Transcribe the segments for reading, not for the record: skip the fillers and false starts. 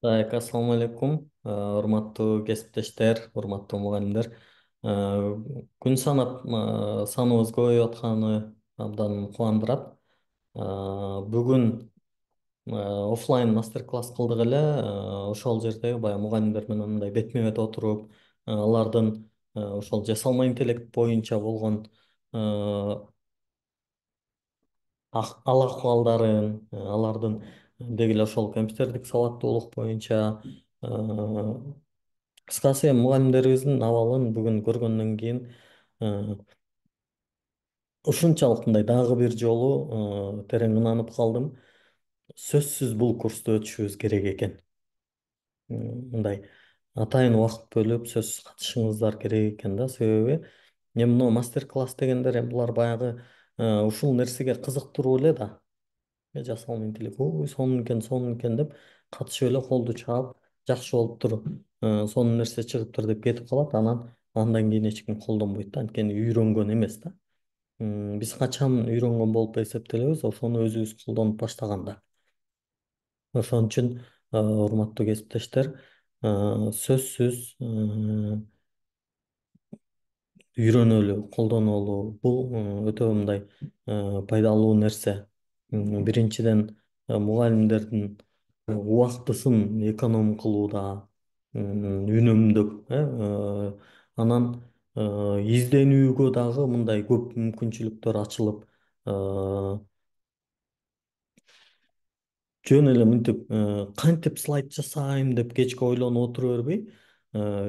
Так, ассаламу алейкум, урматтуу кесиптештер, урматтуу мугалимдер. Күн санап саныбыз көбөйүп атканы абдан кубандырат. Бүгүн оффлайн мастер класс кылдык эле. Ошол жерде баягы мугалимдер менен мындай бетме бет отуруп, алардын ошол жасалма интеллект боюнча болгон ал акыбалдарын, алардын деги эле ошол компьютердик сабаттуулук боюнча кыскасы эми мугалимдерибиздин абалын бүгүн көргөндөн кийин ушунчалык мындай дагы бир жолу терең ынанып калдым. Сөзсүз бул курсту өтүшүбүз керек экен. Мындай атайын убакыт бөлүп сөзсүз катышыңыздар керек экен да. Себеби эми мына мастер класс дегендер эми булар баягы ушул нерсеге кызыктыруу эле да. Жасалма интеллект, ой сонун экен деп катышып эле колду чаап жакшы болуптур, сонун нерсе чыгыптыр деп кетип калат. Андан кийин эч ким колдонбойт да, анткени үйрөнгөн эмес да. Биз качан үйрөнгөн болуп эсептелебиз? Ошону өзүбүз колдонуп баштаганда. Ошон үчүн урматтуу кесиптештер, сөзсүз үйрөнөлү, колдонолу. Бул өтө мындай пайдалуу нерсе. Биринчиден мугалимдердин убактысын эконом кылууда, үнөмдөп, анан изденүүгө дагы мындай көп мүмкүнчүлүктөр ачылып, жөн эле мынтип кантип слайд жасайм деп кечке ойлонуп отура бербей,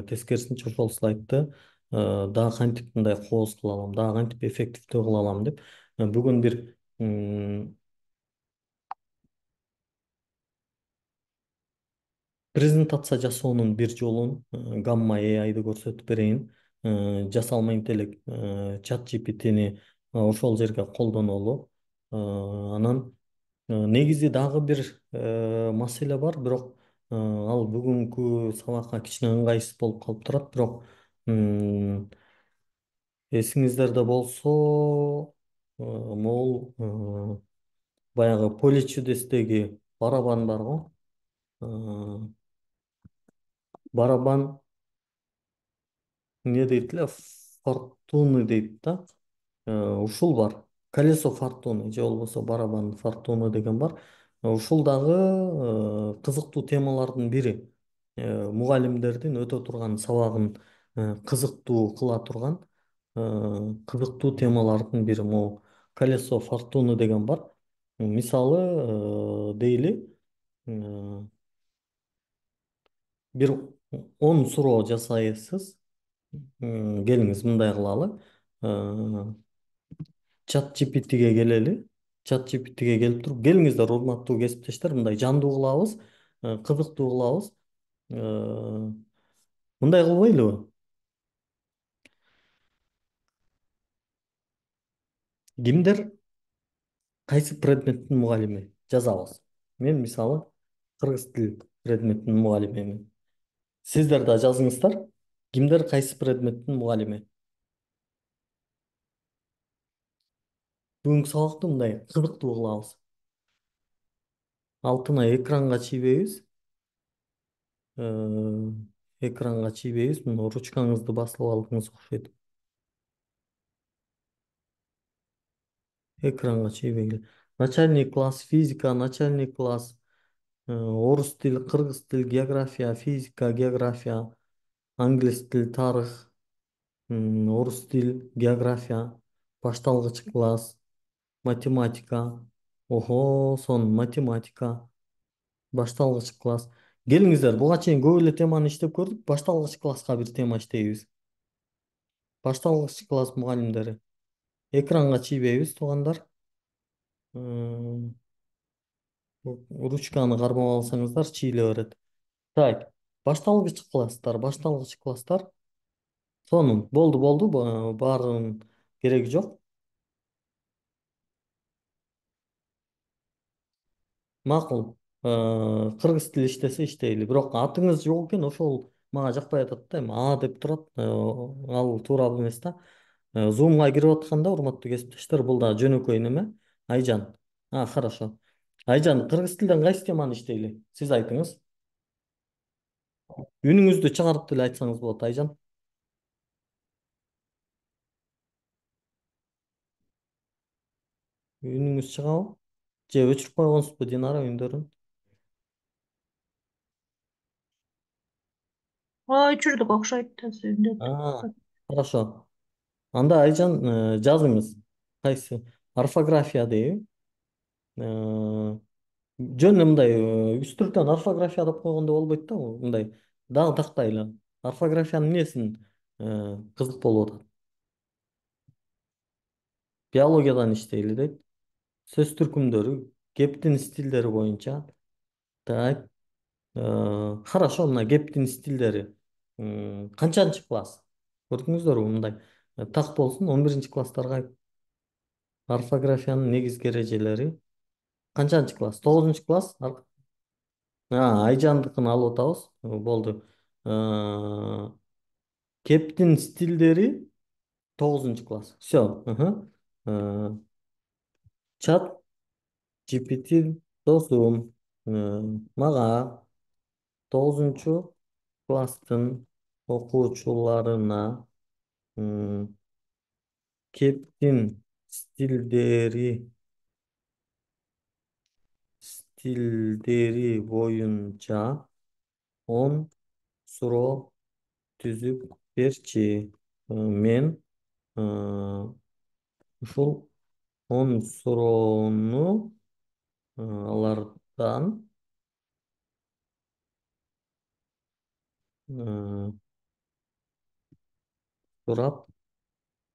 тескерисинче ошол слайдты дагы кантип мындай кооз кыла алам, дагы кантип эффективдүү кыла алам деп бүгүн бир презентация жасоонун бир жолун гамма AI'ды көрсөтүп берейин. Жасалма интеллект чат GPT'ни ошол жерге колдонолу. Анан негизи дагы бир маселе бар, бирок ал бүгүнкү сабакка кичине ыңгайсыз болуп калып турат. Бирок эсиңиздерде болсо, могул баягы поле чудестеги барабан бар го. Барабан эмне дейт эле, фортуны дейт да. Ушул бар. Колесо фортуны же болбосо барабан фортуны деген бар. Ушул дагы кызыктуу темалардын бири. Мугалимдердин өтө турган сабагын кызыктуу кыла турган кызыктуу темалардын бири. Могу колесо фортуны деген бар. Мисалы, дейли, бир 10 суроо жасайсыз. Келиңиз мындай кылалы. Чат GPT'ге келели. Чат GPT'ге келип туруп, келиңиздер урматтуу кесиптештер, мындай жандуу кылабыз, кызыктуу кылабыз. Э, Мындай кылбайлыбы? Кимдер кайсы предметтин мугалими? Жазабыз. Мен мисалы кыргыз тил предметинин мугалимимин. Сиздер да жазыңыздар. Кимдер кайсы предметтин мугалими? Бүгүнкү сабакты мындай кызыктуу кылабыз. Алтына экранга чийбейбиз. Э, Экранга чийбейбиз. Мына ручкаңызды басып алгыңыз окшойт. Экранга чийбегиле. Начальный класс физика, начальный класс орус тил, кыргыз тил, география, физика, география, англис тил, тарых, орус тил, география, башталгыч класс, математика. Охо, сон математика, башталгыч класс. Келиңиздер, буга чейин көп эле теманы иштеп көрдүк. Башталгыч класска бир тема иштейбиз. Башталгыч класс мугалимдери. Экранга чийбейбиз, туугандар. М, Ручканы кармап алсаңыздар чийле берет. Так, башталгыч класстар. Сонун, болду, баарынын кереги жок. Макул. Кыргыз тили иштесе иштейли. Бирок атыңыз жок экен, ошол мага жакпай атат да. Эми деп турат. Ал туура эмес да. Зумга кирип атканда, урматтуу кесиптештер, бул да жөнөкөй неме. Айжан. Хорошо. Айжан, кыргыз тилден кайсы теманы иштейли? Сиз айтыңыз. Үнүңүздү чыгарып деле айтсаңыз болот, Айжан. Үнүңүз чыгабы? Же өчүрүп койгонсузбу Динара үндөрүн? Ой, чурдук окшойт азыр үндөп. Хорошо. Анда Айжан, жазыңыз. Кайсы? Орфография дейби. Э, Жөн мындай үстүртөн орфография деп койгондо болбойт да, мындай дагы тактайлы. Орфографиянын эмнесин кызык болуп атат? Биологиядан иштейли дейт. Сөз түркүмдөрү, кептин стилдери боюнча. Так. Хорошо, мына кептин стилдери. Канчанчы класс? Көрдүңүздөрбү мындай? Так болсун, 11 класстарга орфографиянын негизги эрежелери. Канчанчы класс? 9 класс? Айжандыкын алып атабыз. Болду. Э, Кептин стилдери 9 класс. Все. Чат GPT досум. Мага 9 класстын окуучуларына кептин стилдери боюнча 10 суроо түзүп берчи. Мен э, ушул 10 суроону алардан э, сурап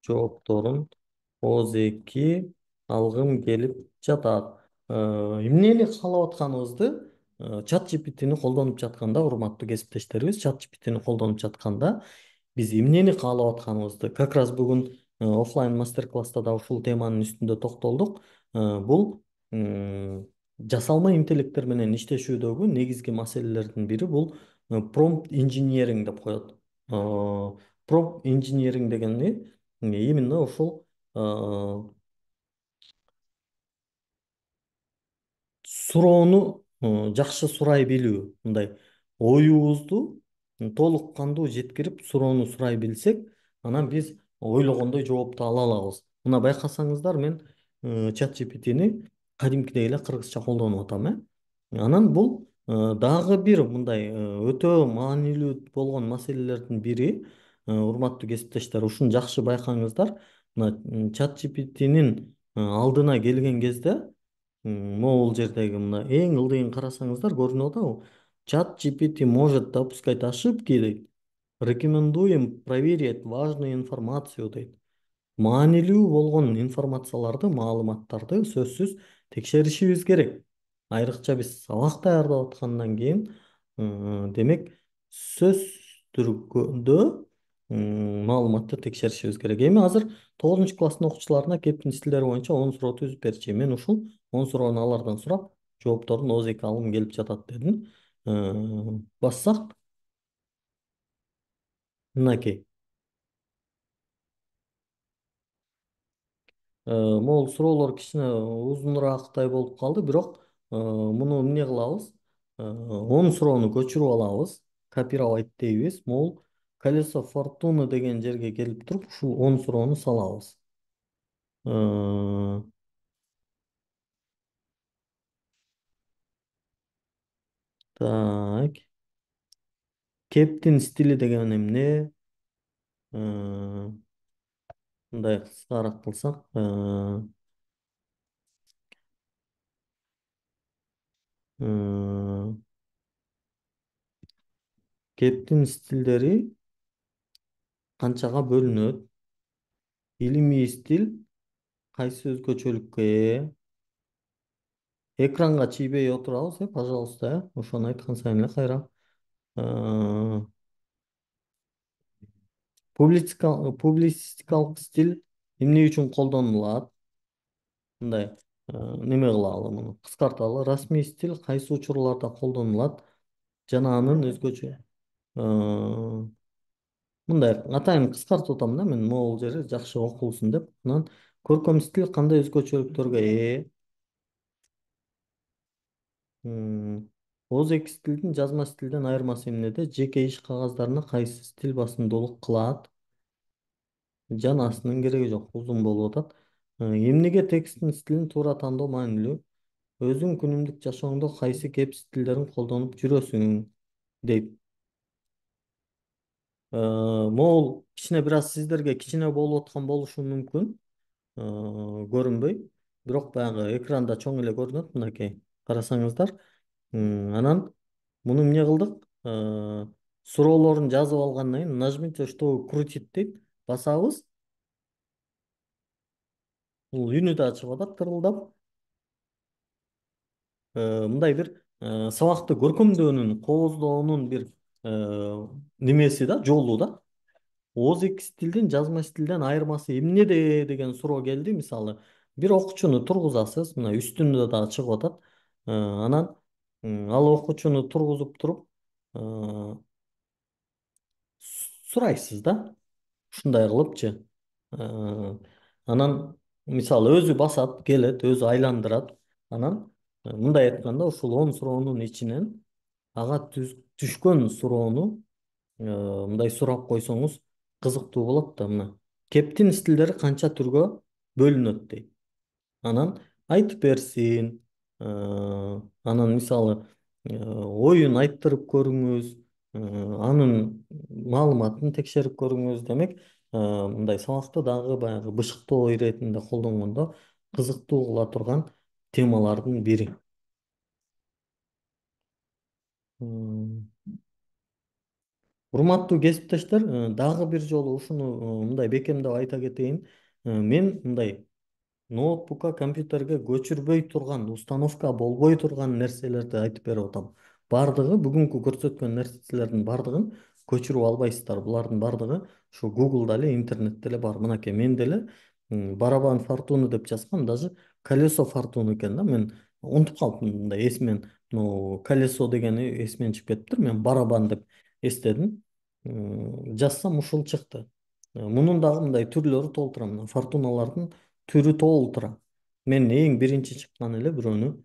жоопторун оозеки алгым келип жатат. Эмнени каалап атканыбызды чат GPT'ни колдонуп жатканда, урматтуу кесиптештерибиз, чат GPT'ни колдонуп жатканда биз эмнени каалап атканыбызды как раз бүгүн оффлайн мастер класста да ушул теманын үстүндө токтолдук. Бул жасалма интеллекттер менен иштешүүдөгү негизги маселелердин бири бул промпт инжиниринг деп коет. Промпт инжиниринг дегени именно ушул суроону жакшы сурай билүү, мындай оюбузду толук кандуу жеткирип суроону сурай билсек, анан биз ойлогондой жоопту ала алабыз. Мына байкасаңыздар, мен чат GPT'ни кадимкидей эле кыргызча колдонуп атам, Анан бул дагы бир мындай өтө маанилүү болгон маселелердин бири, урматтуу кесиптештер, ушуну жакшы байкаңыздар. Мына чат GPT'нин алдына келген кезде, могул жердеги мына эң ылдыйын карасаңыздар көрүнүп атабы? Чат GPT может допускать ошибки дейт. Рекомендуем проверить важную информацию дейт. Маанилүү болгон информацияларды, маалыматтарды сөзсүз текшеришибиз керек. Айрыкча биз сабак даярдап аткандан кийин, демек сөз түркүндө маалыматты текшеришибиз керек. Эми азыр 9 класстын окуучуларына кептин стилдери боюнча 10 суроо түзүп берчи. Мен ушул 10 суроону алардан сурап, жоопторун оозеки алгым келип жатат дедим. Бассак, мынакей. Могул суроолор кичине узунураактай болуп калды, бирок муну эмне кылабыз? 10 суроону көчүрүп алабыз, копировать дейбиз. Могул колесо фортуны деген жерге келип туруп, ушул 10 суроону салабыз. Э, Так, кептин стили деген эмне? Мындай кыскараак кылсак, э, кептин стилдери канчага бөлүнөт? Илимий стиль кайсы өзгөчөлүккө ээ? Экранга чийбей отурабыз, пожалуйста, ошону айткан сайын эле кайра. Публицистикалык стиль эмне үчүн колдонулат? Мындай неме кылалы муну, кыскарталы. Расмий стиль кайсы учурларда колдонулат жана анын өзгөчө. Мындай атайын кыскартып атам да, мен могул жери жакшы окулсун деп. Анан көркөм стиль кандай өзгөчөлүктөргө ээ? Ооз эки стилдин жазма стилден айырмасы эмнеде? Жеке иш кагаздарына кайсы стиль басымдуулук кылат? Жанасынын кереги жок, узун болуп атат. Эмнеге тексттин стилин туура тандоо маанилүү? Өзүң күнүмдүк жашооңдо кайсы кеп стилдерин колдонуп жүрөсүң? Дейт. Могул кичине бир аз сиздерге кичине болуп аткан болушу мүмкүн. Көрүнбөй. Бирок баягы экранда чоң эле көрүнөт, мынакей. Карасаңыздар. Анан муну эмне кылдык? Суроолорун жазып алгандан кийин нажмите, что крутит дейт. Басабыз. Бул үнү да чыгып атат тырылдап. Мындай бир сабакты көркөмдөөнүн, кооздоонун бир немеси да, жолу да. Ооз эки стилдин жазма стилден айырмасы эмнеде деген суроо келди. Мисалы, бир окуучуну тургузасыз, мына үстүндө да чыгып атат. Анан ал окуучуну тургузуп туруп сурайсыз да, ушундай кылыпчы. Э, Анан мисалы өзү басат, келет, өзү айландырат. Анан мындай айтканда, ушул 10 суроонун ичинен ага түшкөн суроону мындай сурап койсоңуз кызыктуу болот да, мына. Кептин стилдери канча түргө бөлүнөт дейт. Анан айтып берсин. Анан мисалы оюн айттырып көрүңүз, анын маалыматын текшерип көрүңүз. Демек мындай сабакты дагы баягы бышыктоо иретинде колдонгондо кызыктуу кыла турган темалардын бири. М, Урматтуу кесиптештер, дагы бир жолу ушуну мындай бекемдеп айта кетейин. Мен мындай ноутбукка, компьютерге көчүрбөй турган, установка болбой турган нерселерди айтып берип атам. Бардыгы, бүгүнкү көрсөткөн нерселердин бардыгын көчүрүп албайсыздар. Булардын бардыгы ушу Google'да эле, интернетте эле бар. Мынакей, менде эле барабан фортуны деп жазган, даже колесо фортуны экен да. Мен унутуп калыптым, мындай эсимен, колесо дегени эсимден чыгып кетиптир. Мен барабан деп эстедим. Жазсам ушул чыкты. Мунун дагы мындай түрлөрү толтура. Мына фортуналардын түрү толтура. Мен эң биринчи чыккан эле бирөөнү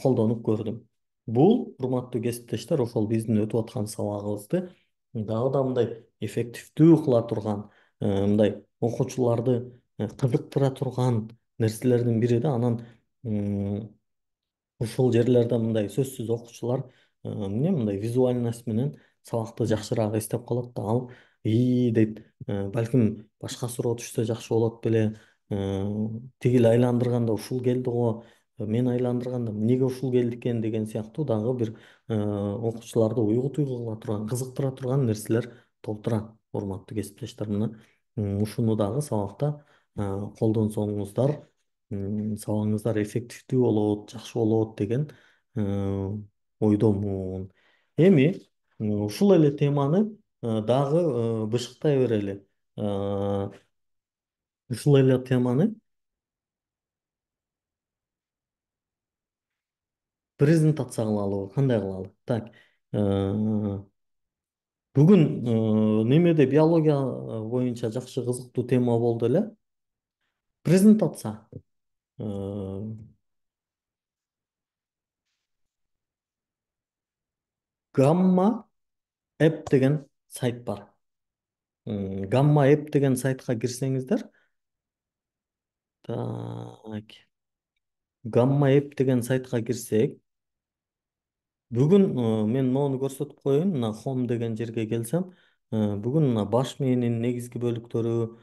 колдонуп көрдүм. Бул, урматтуу кесиптештер, ошол биздин өтүп аткан сабагыбызды дагы да мындай эффективдүү кыла турган, мындай окуучуларды кызыктыра турган нерселердин бири да. Анан ушул жерлерде мындай сөзсүз окуучулар эмне мындай визуальность менен сабакты жакшыраак эстеп калат да, ал дейт, балким башка суроо түшсө жакшы болот беле, тигил айландырганда ушул келди го, мен айландырганда эмнеге ушул келди экен деген сыяктуу дагы бир окуучуларды уйгу туйгу кыла турган, кызыктыра турган нерселер толтура. Урматтуу кесиптештер, мына ушуну дагы сабакта колдонсоңуздар, сабагыңыздар эффективдүү болот, жакшы болот деген ойдомун. Эми ушул эле теманы дагы бышыктай берели. Э, Ушул эле теманы презентация кылалыбы, кандай кылалы? Так, бүгүн немеде биология боюнча жакшы кызыктуу тема болду эле. Презентация. Э, Гамма App деген сайт бар. Гамма App деген сайтка кирсеңиздер, так, Гамма App деген сайтка кирсек, бүгүн мен моуну көрсөтүп коеюн. Мына Home деген жерге келсем, бүгүн мына баш мээнин негизги бөлүктөрү,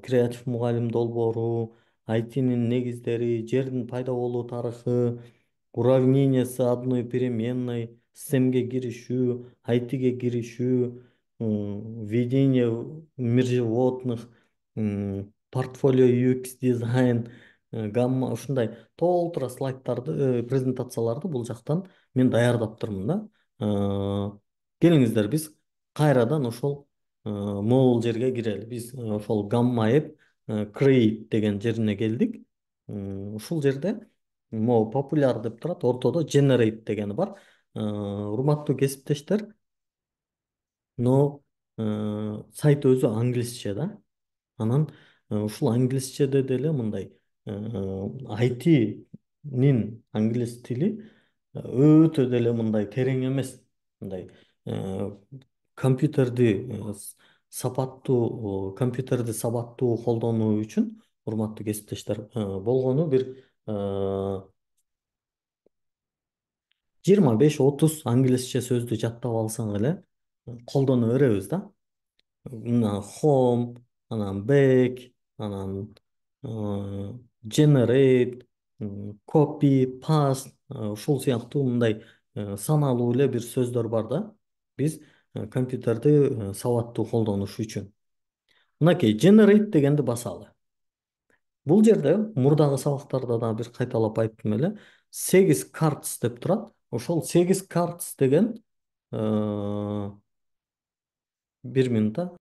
креатив мугалим долбоору, айтинин негиздери, жердин пайда болуу тарыхы, уравнениясы одной переменной, STEM-ге киришүү, IT-ге киришүү, введение в мир животных, портфолио UX дизайн, гамма, ушундай толтура слайдтарды, презентацияларды бул жактан мен даярдаптырмын да. Келиңиздер, биз кайрадан ошол могул жерге кирели. Биз ошол гамма эп create деген жерине келдик. Ушул жерде могу популяр деп турат, ортодо generate дегени бар. Урматтуу кесиптештер, но сайт өзү англисче да. Анан ушул англисчеде деле мындай айтинин англис тили өтө деле мындай терең эмес. Мындай э, компьютерди компьютерди сабаттуу колдонуу үчүн, урматтуу кесиптештер, болгону бир 25-30 англисче сөздү жаттап алсаң эле колдоно беребиз да. Мына home, анан back, анан generate, copy, paste, ушул сыяктуу мындай саналуу эле бир сөздөр бар да. Биз компьютерди сабаттуу колдонуш үчүн. Мынакей generate дегенди басалы. Бул жерде мурдагы сабактарда да бир кайталап айттым эле. 8 cards деп турат. Ошол 8 cards деген бир минутта.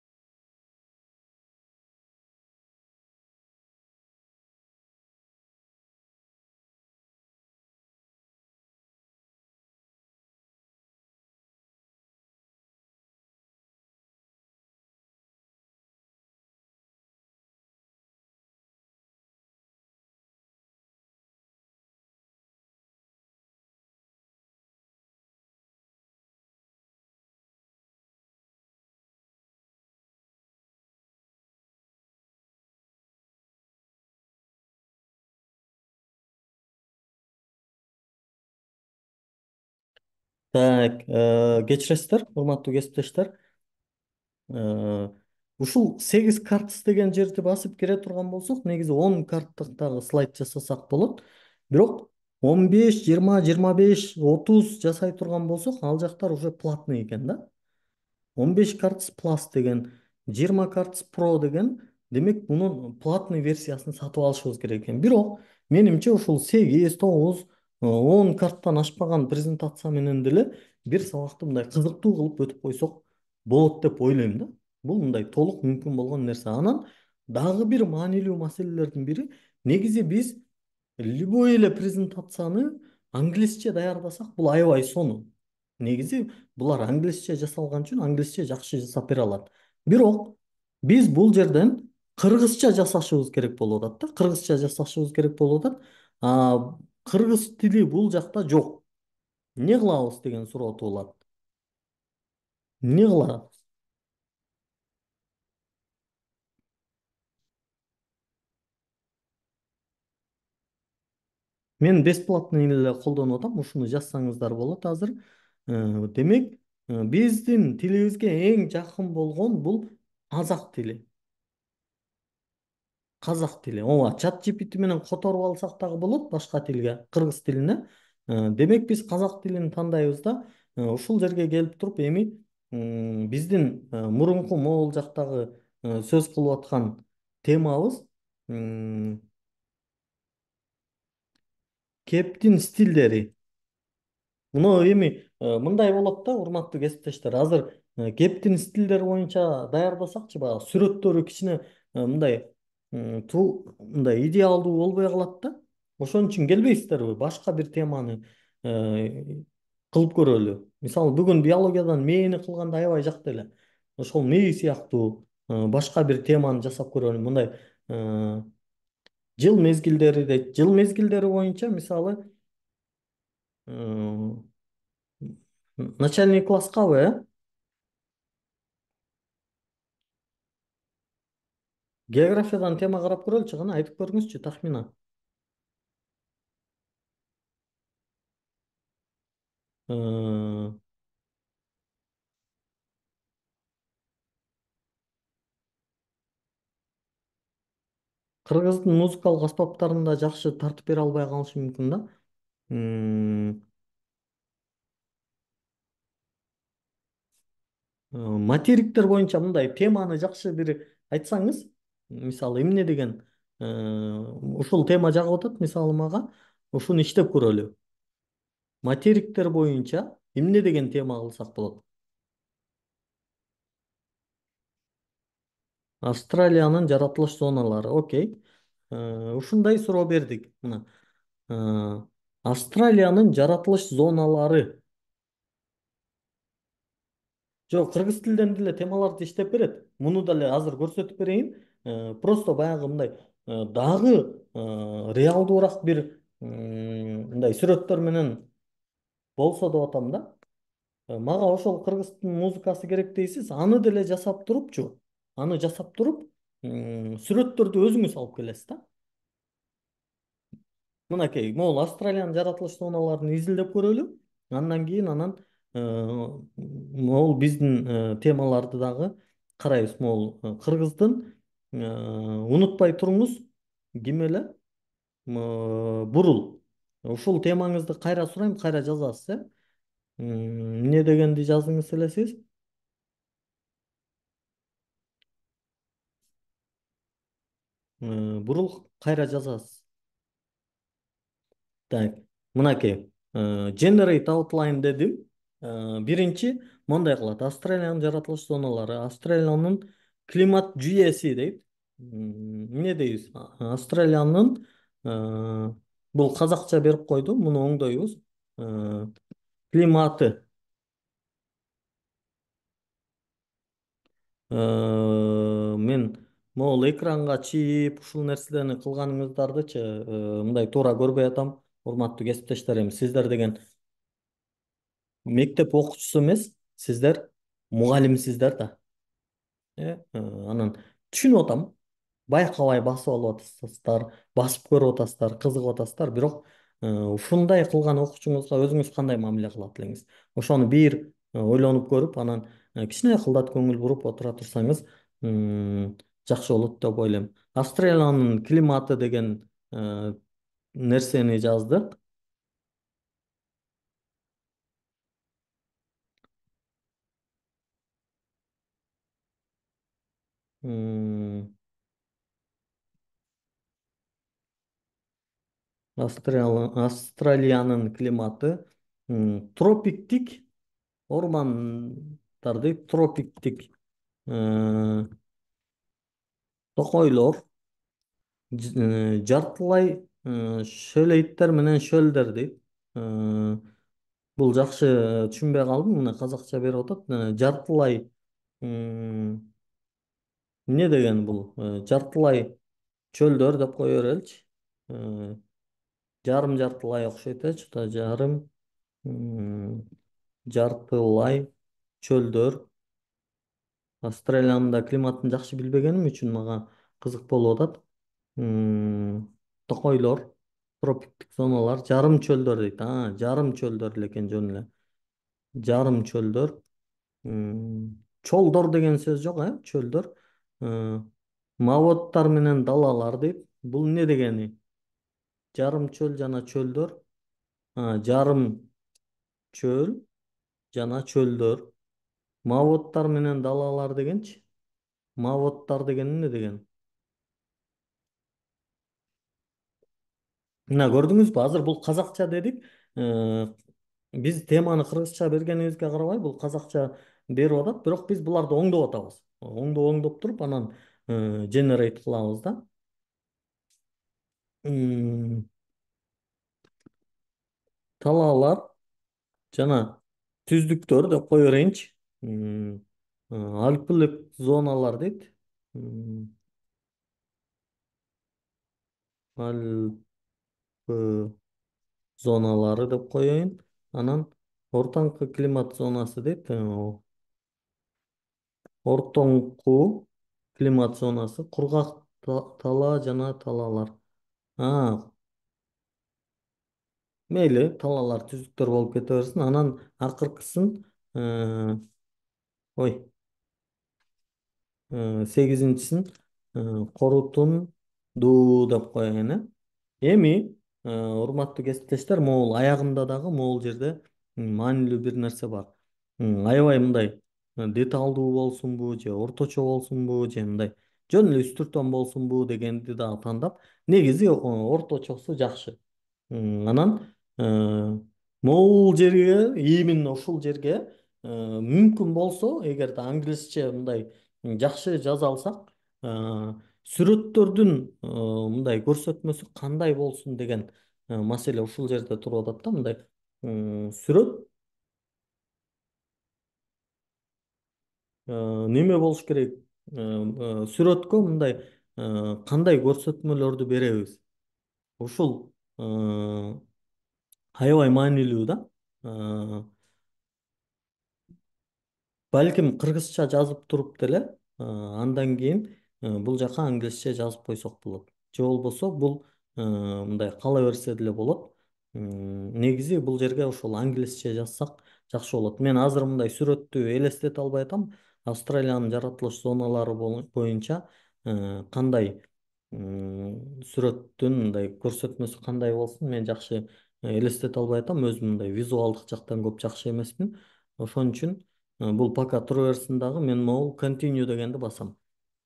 Так, кечиресиздер, урматтуу кесиптештер. Э, Ушул 8 картс деген жерди басып кире турган болсок, негизи 10 карттык дагы слайд жасасак болот. Бирок 15, 20, 25, 30 жасай турган болсок, ал жактар уже платный экен да. 15 картс плюс деген, 20 картс про деген, демек мунун платный версиясын сатып алышыбыз керек экен. Бирок менимче ушул 8, 9, 10 карттан ашпаган презентация менен деле бир сабакты мындай кызыктуу кылып өтүп койсок болот деп ойлойм да. Бул мындай толук мүмкүн болгон нерсе. Анан дагы бир маанилүү маселелердин бири, негизи биз любой эле презентацияны англисче даярдасак бул аябай сонун. Негизи булар англисче жасалган үчүн англисче жакшы жасап бере алат. Бирок биз бул жерден кыргызча жасашыбыз керек болуп атат да. Кыргызча жасашыбыз керек болуп атат. Кыргыз тили бул жакта жок. Эмне кылабыз деген суроо туулат. Эмне кылабыз? Мен бесплатный эле колдонуп атам. Ушуну жазсаңыздар болот азыр. Демек, биздин тилибизге эң жакын болгон бул казак тили. Казак тили. Ооба, чат GPT менен которуп алсак дагы болот башка тилге, кыргыз тилине. Демек биз казак тилин тандайбыз да. Ушул жерге келип туруп эми биздин мурунку могул жактагы сөз кылып аткан темабыз кептин стилдери. Мына эми мындай болот да, урматтуу кесиптештер. Азыр кептин стилдери боюнча даярдасакчы, баягы сүрөттөрү кичине мындай мындай идеалдуу болбой калат да. Ошон үчүн келбейсиздерби? Башка бир теманы кылып көрөлү. Мисалы, бүгүн биологиядан мээни кылганды аябай жакты эле. Ошол мээ сыяктуу башка бир теманы жасап көрөлү. Мындай жыл мезгилдери боюнча, мисалы, э, начальный класс кабы, Географиядан тема карап көрөлүчү, кана айтып көрүңүзчү тахмина. Э, Кыргыздын музыкалык аспаптарында жакшы тартып бере албай калышы мүмкүн да. М, Материктер боюнча мындай теманы жакшы бир айтсаңыз, мисалы, эмне деген ушул тема жагып атат, мисалы мага, ушуну иштеп көрөлү. Материктер боюнча эмне деген тема кылсак болот? Австралиянын жаратылыш зоналары. Окей. Ушундай суроо бердик. Мына. Австралиянын жаратылыш зоналары. Жок, кыргыз тилден деле темаларды иштеп берет. Муну деле азыр көрсөтүп берейин. Просто баягы мындай дагы реалдуураак бир мындай сүрөттөр менен болсо деп атам да. Мага ошол кыргыздын музыкасы керек дейсиз, аны деле жасап турупчу, аны жасап туруп, сүрөттөрдү өзүңүз алып келесиз да. Мынакей могул Австралиянын жаратылыш тоналарын изилдеп көрөлү. Андан кийин анан могул биздин темаларды дагы карайбыз. Могул кыргыздын унутпай туруңуз, ким эле бурул. Ушул темаңызды кайра сурайм, кайра жазасыз, э? Эмне дегенди жаздыңыз эле сиз? Бурул, кайра жазасыз. Так, мынакей, Generate Outline дедим. Биринчи мондай кылат. Австралиянын жаратылыш зоналары, Австралиянын климат жүйеси дейт. Эмне дейбиз? Австралиянын бул казакча берип койдум, муну оңдойбуз. Климаты. Мен могул экранга чийип ушул нерселерни кылганыңыздардычы мындай туура көрбөй атам. Урматтуу кесиптештерим, сиздер деген мектеп окуучусу эмес, сиздер мугалимсиздер да. Анан түшүнүп атам. Байкабай басып алып атасыздар, басып көрүп атасыздар, кызыгып атасыздар. Бирок ушундай кылган окуучуңузга өзүңүз кандай мамиле кылат элеңиз? Ошону бир ойлонуп көрүп, анан кичине кылдат көңүл буруп отура турсаңыз, жакшы болот деп ойлойм. Австралиянын климаты деген нерсени жаздык. М, Австралиянын климаты тропиктик ормандарды, тропиктик токойлор, жартылай шөлейттер менен шөлдер дейт. Э, Бул жакшы түшүнбөй калдым. Мына казакча берип атат. Жартылай эмне деген бул? Жартылай чөлдөр деп кое береличи. Э, Жарым жартылай окшойт, чыта жарым м, жартылай чөлдөр. Австралиянын да климатын жакшы билбегеним үчүн мага кызык болуп атат. Токойлор, тропиктик зоналар, жарым чөлдөр дейт. Жарым чөлдөр экен, жөн эле. Жарым чөлдөр. Чолдор деген сөз жок, чөлдөр. Э, Мавоттар менен далалар дейт. Бул эмне дегени? Жарым чөл жана чөлдөр. Жарым чөл жана чөлдөр. Мавоттар менен далалар дегенчи? Мавоттар деген эмне деген? Мына көрдүңүзбү? Азыр бул казакча дедик. Э, Биз теманы кыргызча бергенибизге карабай, бул казакча берип атат, бирок биз буларды оңдоп атабыз. Оңдоп туруп, анан generate кылабыз да. М, Талаалар жана түздүктөр деп кое берейинчи. М, Альпилик зоналар дейт. М, Альпы зоналары деп коеюн. Анан ортоңку климат зонасы дейт. Ортоңку климат зонасы, кургак талаа жана талаалар. А, мейли, талаалар түздүктөр болуп кете берсин. Анан акыркысын ой, сегизинчисин корутунду деп коеюн, э. Эми, урматтуу кесиптештер, могул аягында дагы могул жерде маанилүү бир нерсе бар. Аябай мындай деталдуу болсунбу, же орточо болсунбу, же мындай жөн эле үстүртөн болсунбу дегенди дагы тандап, негизи орточосу жакшы. Анан могул жерге, именно ушул жерге мүмкүн болсо, эгерде англисче мындай жакшы жаза алсак, сүрөттөрдүн мындай көрсөтмөсү кандай болсун деген маселе ушул жерде туруп атат да. Мындай сүрөт неме болуш керек? Сүрөткө мындай кандай көрсөтмөлөрдү беребиз? Ушул аябай маанилүү да. Балким кыргызча жазып туруп деле андан кийин бул жака англисче жазып койсок болот. Же болбосо бул мындай кала берсе деле болот. Негизи бул жерге ошол англисче жазсак жакшы болот. Мен азыр мындай сүрөттү элестете албай атам. Австралиянын жаратылыш зоналары боюнча кандай сүрөттүн мындай көрсөтмөсү кандай болсун мен жакшы элестете албай атам. Өзүм мындай визуалдык жактан көп жакшы эмесмин. Ошон үчүн бул пока тура берсин дагы мен могул continue дегенди басам.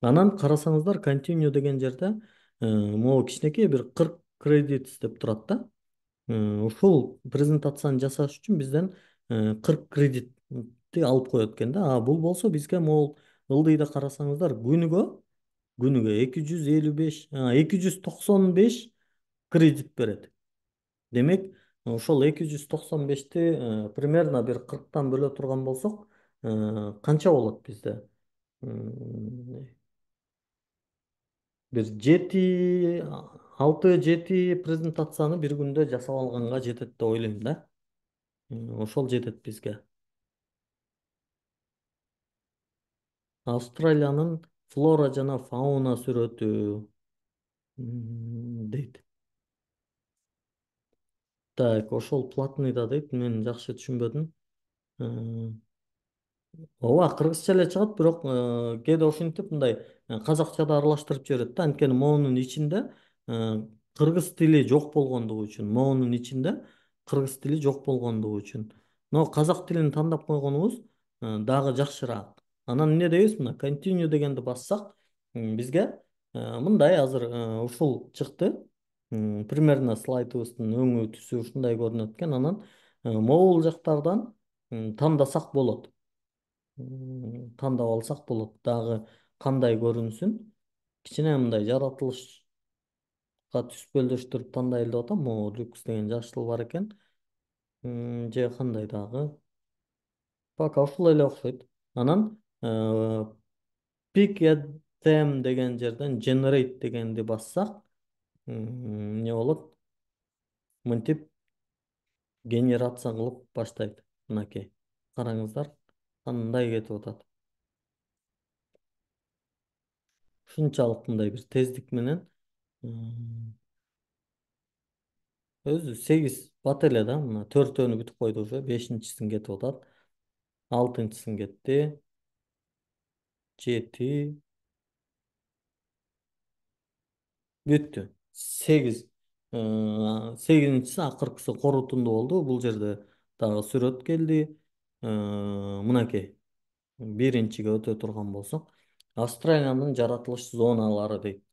Анан карасаңыздар continue деген жерде могу кичинекей бир 40 кредит деп турат да. Ушул презентацияны жасаш үчүн бизден 40 кредитти алып коет экен да. А бул болсо бизге могул ылдыйда карасаңыздар күнүгө 255 295 кредит берет. Демек, ошол 295-ти примерно бир 40-тан бөлө турган болсок, канча болот бизде? Бир 6-7 презентацияны бир күндө жасап алганга жетет деп ойлойм да. Ошол жетет бизге. Австралиянын флора жана фауна сүрөтү дейт. Так, ошол платный да дейт. Мен жакшы түшүнбөдүм. Ооба, кыргызча эле чыгат, бирок кээде ушинтип мындай казакча да аралаштырып жиберет да. Анткени моунун ичинде кыргыз тили жок болгондугу үчүн, моунун ичинде кыргыз тили жок болгондугу үчүн. Но казак тилин тандап койгонубуз дагы жакшыраак. Анан эмне дейбиз? Мына continue дегенди бассак, бизге мындай азыр ушул чыкты. Примерно слайдыбыздын өңү түсү ушундай көрүнөт экен. Анан могул жактардан тандасак болот. Тандап алсак болот. Дагы кандай көрүнсүн? Кичине мындай жаратылышка түспөлдөштүрүп тандайлы деп атам. Могу люкс деген жашыл бар экен. Же кандай дагы? Пока ушул эле окшойт. Анан pick a them деген жерден generate дегенди бассак, эмне болот? Мынтип генерация кылып баштайт. Мынакей. Караңыздар, кандай кетип атат. Ушунчалык мындай бир тездик менен өзү 8 бат эле да. Мына 4-өнү бүтүп койду уже, 5-син кетип атат. 6-син кетти. 7 бүттү. 8 8-си акыркысы корутунду болду. Бул жерде дагы сүрөт келди. Мынакей. Биринчиге өтө турган болсок, Австралиянын жаратылыш зоналары дейт.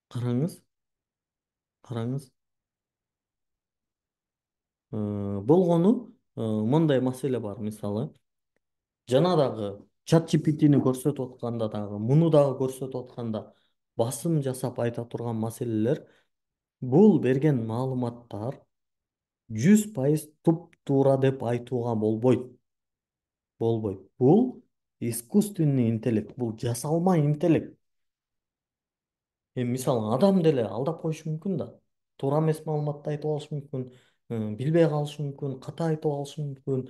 Караңыз, караңыз. Болгону мындай маселе бар, мисалы. Жана дагы чат GPT'ни көрсөтүп атканда дагы, муну дагы көрсөтүп атканда басым жасап айта турган маселелер, бул берген маалыматтар 100% туп-туура деп айтууга болбойт. Болбойт. Бул искусственный интеллект, бул жасалма интеллект. Мисалы адам деле алдап коюшу мүмкүн да. Туура эмес маалыматты айтып алышы мүмкүн, билбей калышы мүмкүн, ката айтып алышы мүмкүн,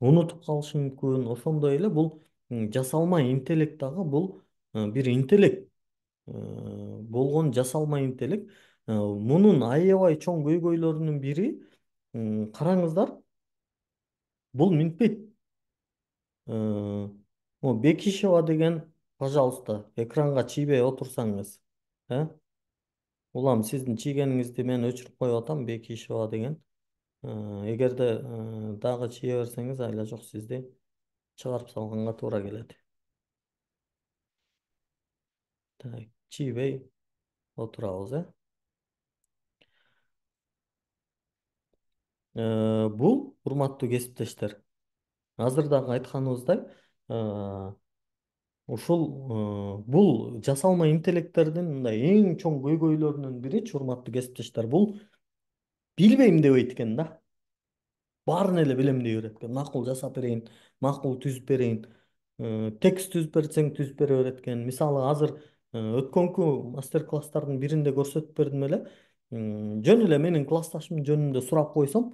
унутуп калышы мүмкүн. Ошондой эле бул жасалма интеллект дагы бул бир интеллект. Болгон жасалма интеллект. Мунун аябай чоң көйгөйлөрүнүн бири, караңыздар, бул минтпейт. Бекишева деген, пожалуйста, экранга чийбей отурсаңыз. Улам сиздин чийгениңизди мен өчүрүп коюп атам, Бекишева деген. Эгерде дагы чие берсеңиз, айла жок, сизди чыгарып салганга туура келет. Так, чийбей отурабыз, Бул, урматтуу кесиптештер, азыр дагы айтканыбыздай, ушул бул жасалма интеллекттердин мындай эң чоң көйгөйлөрүнүн бири, урматтуу кесиптештер, бул билбейм дебейт экен да. Баарын эле билем дей берет экен. Макул жасап берейин, макул түзүп берейин. Текст түзүп берсең түзүп бере берет экен. Мисалы азыр өткөнкү мастер класстардын биринде көрсөтүп бердим эле. жөн эле менин классташым жөнүндө сурап койсом,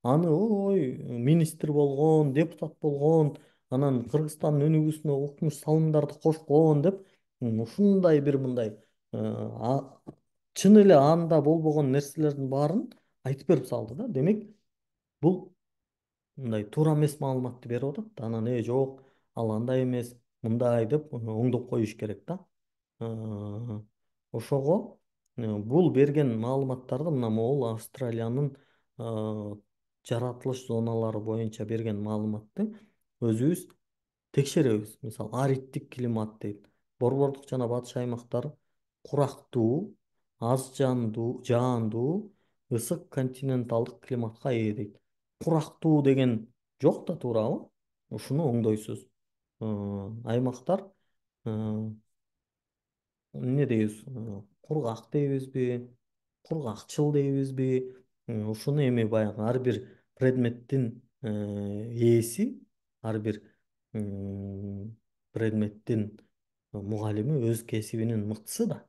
аны ой министр болгон, депутат болгон, анан Кыргызстандын өнүгүүсүнө укмуш салымдарды кошкон деп ушундай бир мындай чын эле анда болбогон нерселердин баарын айтып берип салды да. Демек бул мындай туура эмес маалыматты берип атат. Анан жок, ал андай эмес, мындай деп оңдоп коюш керек да. Ошого бул берген маалыматтарды мына могул Австралиянын жаратылыш зоналары боюнча берген маалыматты өзүбүз текшеребиз. Мисалы аридтик климат дейт. Борбордук жана батыш аймактар курактуу, аз жаандуу, ысык континенталдык климатка ээ дейт. Курактуу деген жок да, туурабы? Ушуну оңдойсуз. Аймактар эмне дейбиз, кургак дейбизби, кургакчыл дейбизби, ушуну эми баягы ар бир предметтин ээси, ар бир предметтин мугалими өз кесибинин мыктысы да.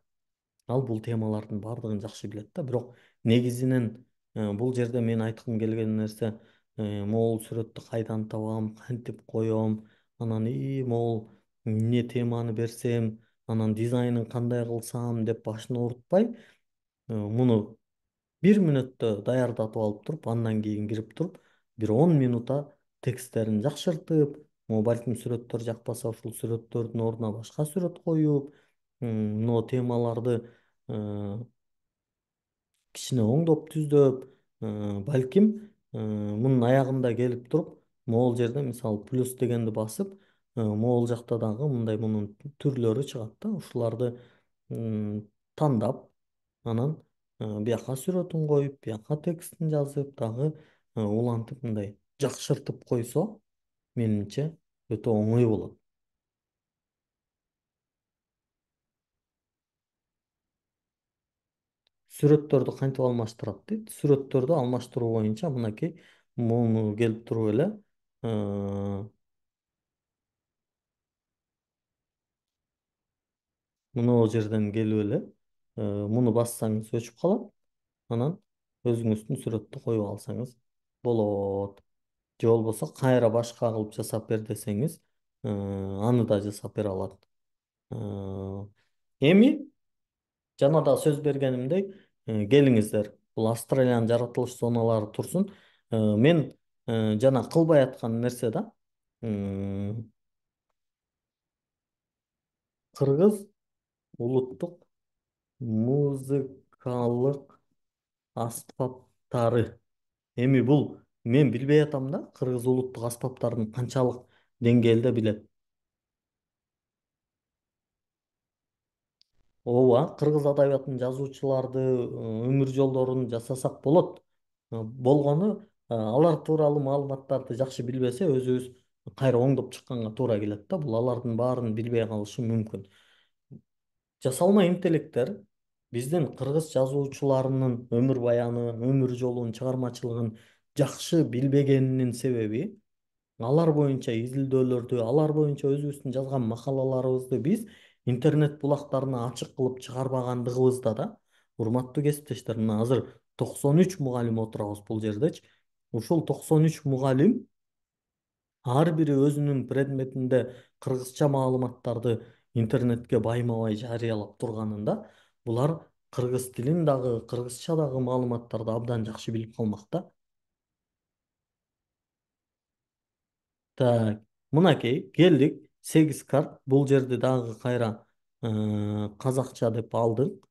Ал бул темалардын баардыгын жакшы билет да. Бирок негизинен бул жерде мен айткым келген нерсе, могул сүрөттү кайдан табам, кантип коем, анан могул эмне теманы берсем, анан дизайнын кандай кылсам деп башын оорутпай, муну бир мүнөттө даярдатып алып туруп, андан кийин кирип туруп, бир 10 минутта тексттерин жакшыртып, балким сүрөттөр жакпаса ушул сүрөттөрдүн ордуна башка сүрөт коюп, мына темаларды кичине оңдоп түздөп, балким мунун аягында келип туруп, могул жерде мисалы плюс дегенди басып, могул жакта дагы мындай мунун түрлөрү чыгат да. Ушуларды тандап, анан бияка сүрөтүн коюп, бияка текстин жазып, дагы улантып мындай жакшыртып койсо, менимче өтө оңой болот. Сүрөттөрдү кантип алмаштырат дейт. Сүрөттөрдү алмаштыруу боюнча мынакей муну келип туруп эле мына жерден келип эле муну бассаңыз өчүп калат. Анан өзүңүздүн сүрөттү коюп алсаңыз болот. Же болбосо кайра башка кылып жасап бер десеңиз, аны да жасап бере алат. Эми жана да сөз бергенимдей, келиңиздер, бул Австралиянын жаратылыш зоналары турсун. Мен жана кылбай аткан нерсе да, кыргыз улуттук музыкалык аспаптары. Эми бул мен билбей атам да, кыргыз улуттук аспаптарын канчалык деңгээлде билет. Ооба, кыргыз адабиятын жазуучуларды, өмүр жолдорун жасасак болот. Болгону алар тууралуу маалыматтарды жакшы билбесе, өзүбүз кайра оңдоп чыкканга туура келет да. Бул алардын баарын билбей калышы мүмкүн. Жасалма интеллекттер биздин кыргыз жазуучуларынын өмүр баянын, өмүр жолун, чыгармачылыгын жакшы билбегенинин себеби, алар боюнча изилдөөлөрдү, алар боюнча өзүбүздүн жазган макалаларыбызды биз интернет булактарына ачык кылып чыгарбагандыгыбызда да. Урматтуу кесиптештер, мына азыр 93 мугалим отурабыз бул жердечи. Ушул 93 мугалим ар бири өзүнүн предметинде кыргызча маалыматтарды интернетке байма-бай жарыялап турганында, булар кыргыз тилин дагы, кыргызча дагы маалыматтарды абдан жакшы билип калмак да. Так, мынакей келдик. 8 карт. Бул жерде дагы кайра казакча деп алдык.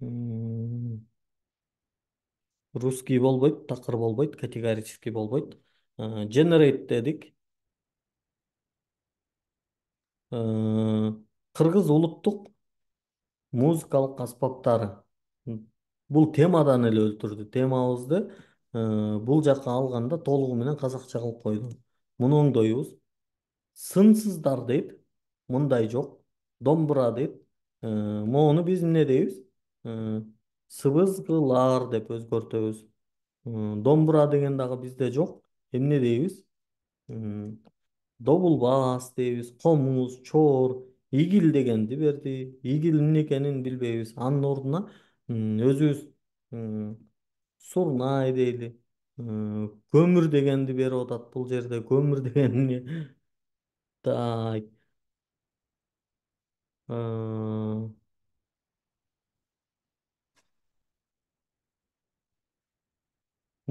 М, Русский болбойт, такыр болбойт, категорический болбойт. Generate дедик. Кыргыз улуттук музыкалык аспаптары. Бул темадан эле өлтүрдү. Темабызды бул жака алганда толугу менен казакча кылып койду. Муну оңдойбуз. Сынсыздар дейт. Мындай жок. Домбура дейт. Моуну биз эмне дейбиз? Э, Сыбызгылар деп өзгөртөбүз. Домбура деген дагы бизде жок. Эмне дейбиз? Добул бас дейбиз, комуз, чор, игил дегенди берди. Игил эмне экенин билбейбиз. Анын ордуна өзүбүз м, сурнай дейли. Көмүр дегенди берип атат бул жерде. Көмүр деген эмне? Так.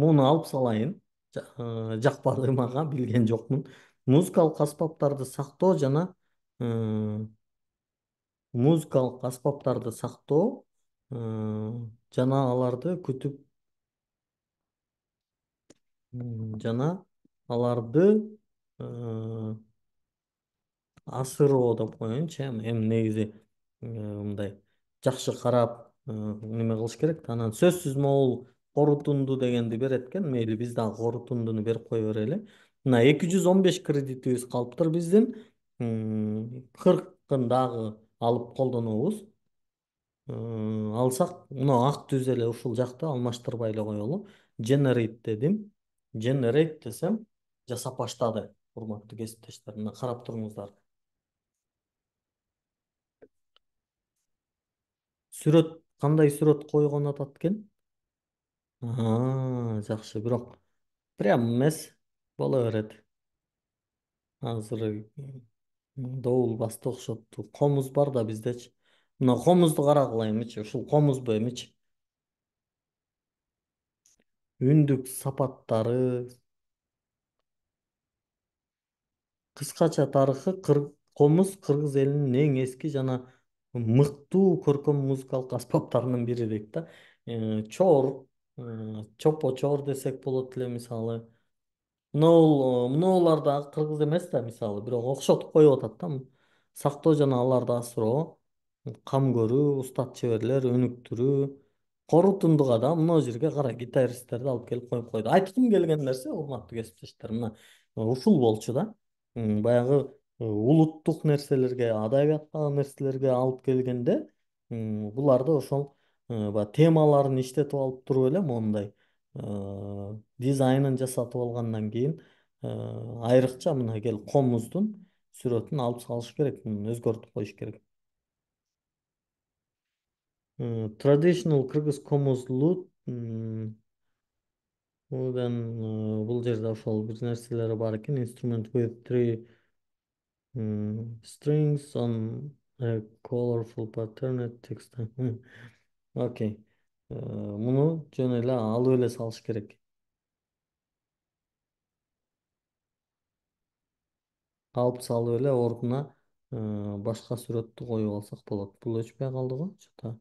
Муну алып салайын. Жакпады мага, билген жокмун. Музыкалык аспаптарды сактоо жана э, музыкалык аспаптарды сактоо жана аларды күтүп жана аларды э, асыроо деп коеюнчу. Эми негизи мындай жакшы карап неме кылыш керек да. Анан сөзсүз могул корутунду дегенди берет экен. Мейли биз дагы корутундуну берип кое берели. Мына 215 кредитибиз калыптыр биздин. 40-ын дагы алып колдонобуз. Алсак мына ак түз эле ушул жакта алмаштырбай эле коелу. Generate дедим. Generate десем жасап баштады. Урматтуу кесиптештер, мына карап туруңуздар. Сүрөт, кандай сүрөт койгон атат экен? Жакшы, бирок прям эмес боло берет. Азыр доул басты окшотту. Комуз бар да биздечи. Мына комузду карагыла эмичи, ушул комузбу эмичи? Үндүк сапаттары. Кыскача тарыхы комуз кыргыз элинин эң эски жана мыктуу көркөм музыкалык аспаптарынын бири дейт да. Чор, чопо чор десек болот эле мисалы. Мыноолор да кыргыз эмес да мисалы, бирок окшотуп коюп атат да. Сактоо жана аларды асыроо, кам көрүү, устат чеберлер өнүктүрүү, корутундуга да мына жерге кара гитаристтерди алып келип коюп койду. Айткым келген нерсе, урматтуу кесиптештер, мына ушул болчу да. Баягы улуттук нерселерге, адабияттагы нерселерге алып келгенде, буларды ошол баягы темаларын иштетип алып туруп эле моундай дизайнын жасатып алгандан кийин айрыкча мына кел комуздун сүрөтүн алып салыш керек, өзгөртүп коюш керек. Traditional Kyrgyz Komuz Lute. Одан бул жерде ошол бир нерселери бар экен. Instrument with three strings on a colorful patterned text. Окей. Муну жөн эле алып эле салыш керек. Алып салып эле ордуна башка сүрөттү коюп алсак болот. Бул өчпөй калды го. Чата.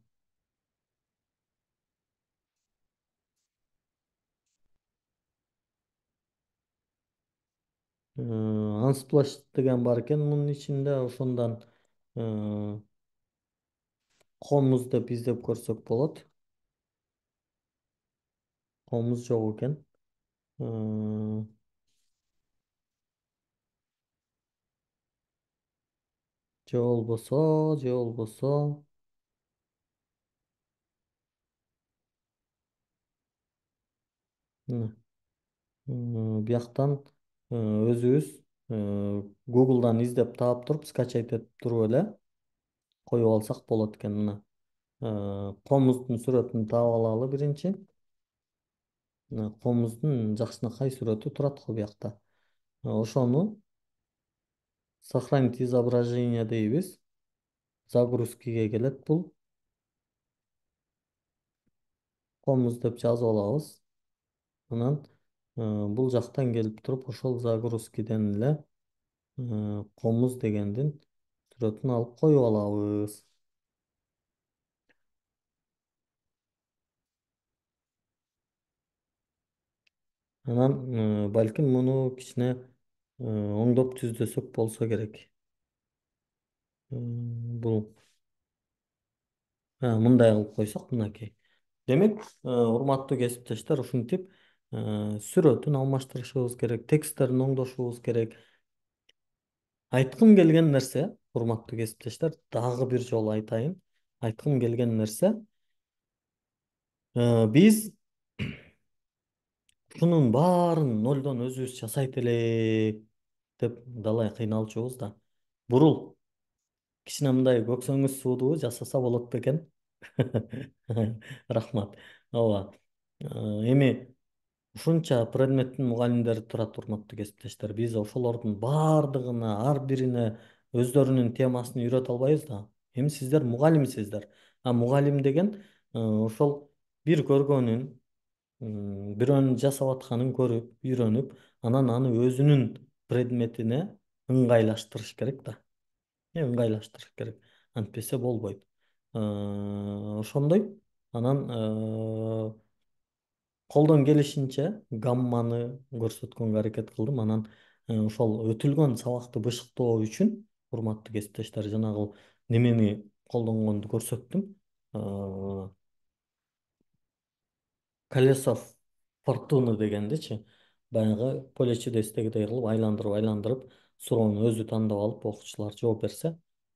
Unsplash деген бар экен мунун ичинде, ошондон комуз деп издеп көрсөк болот. Комуз жок экен. Же болбосо бияктан өзүбүз Google'дан издеп таап туруп, скачать этип туруп эле коюп алсак болот экен. Мына комуздун сүрөтүн таап алалы биринчи. Мына комуздун жакшынакай сүрөтү турат го биякта. Ошону сохранить изображение дейбиз. Загрузкиге келет бул. Комуз деп жазып алабыз. Анан бул жактан келип туруп ошол загрузкиден эле комуз дегендин сүрөтүн алып коюп алабыз. Анан балким муну кичине оңдоп түздөсөк болсо керек. Бул мындай кылып койсок мынакей. Демек, урматтуу кесиптештер, ушинтип сүрөтүн алмаштырышыбыз керек, тексттерин оңдошубуз керек. Айткым келген нерсе, урматтуу кесиптештер, дагы бир жолу айтайын. Айткым келген нерсе, биз ушунун баарын нолдон өзүбүз жасайт элек деп далай кыйналчубуз да. Бурул. кичине мындай көксөңүз суудуу жасаса болот бекен? Рахмат. Ооба. Эми ушунча предметтин мугалимдери турат, урматтуу кесиптештер. Биз ошолордун баардыгына, ар бирине өздөрүнүн темасын үйрөтө албайбыз да. Эми сиздер мугалимсиздер. А мугалим деген ошол бир көргөнүн, бирөөнүн жасап атканын көрүп, үйрөнүп, анан аны өзүнүн предметине ыңгайлаштырыш керек да. Ыңгайлаштырыш керек. Антпесе болбойт. Ошондой анан колдон келишинче гамманы көрсөткөнгө аракет кылдым. Анан ошол өтүлгөн сабакты бышыктоо үчүн, урматтуу кесиптештер, жанагы немени колдонгонду көрсөттүм. Колесо фортуны дегендичи, баягы поле чудесдегидей кылып айландырып суроону өзү тандап алып окуучулар жооп берсе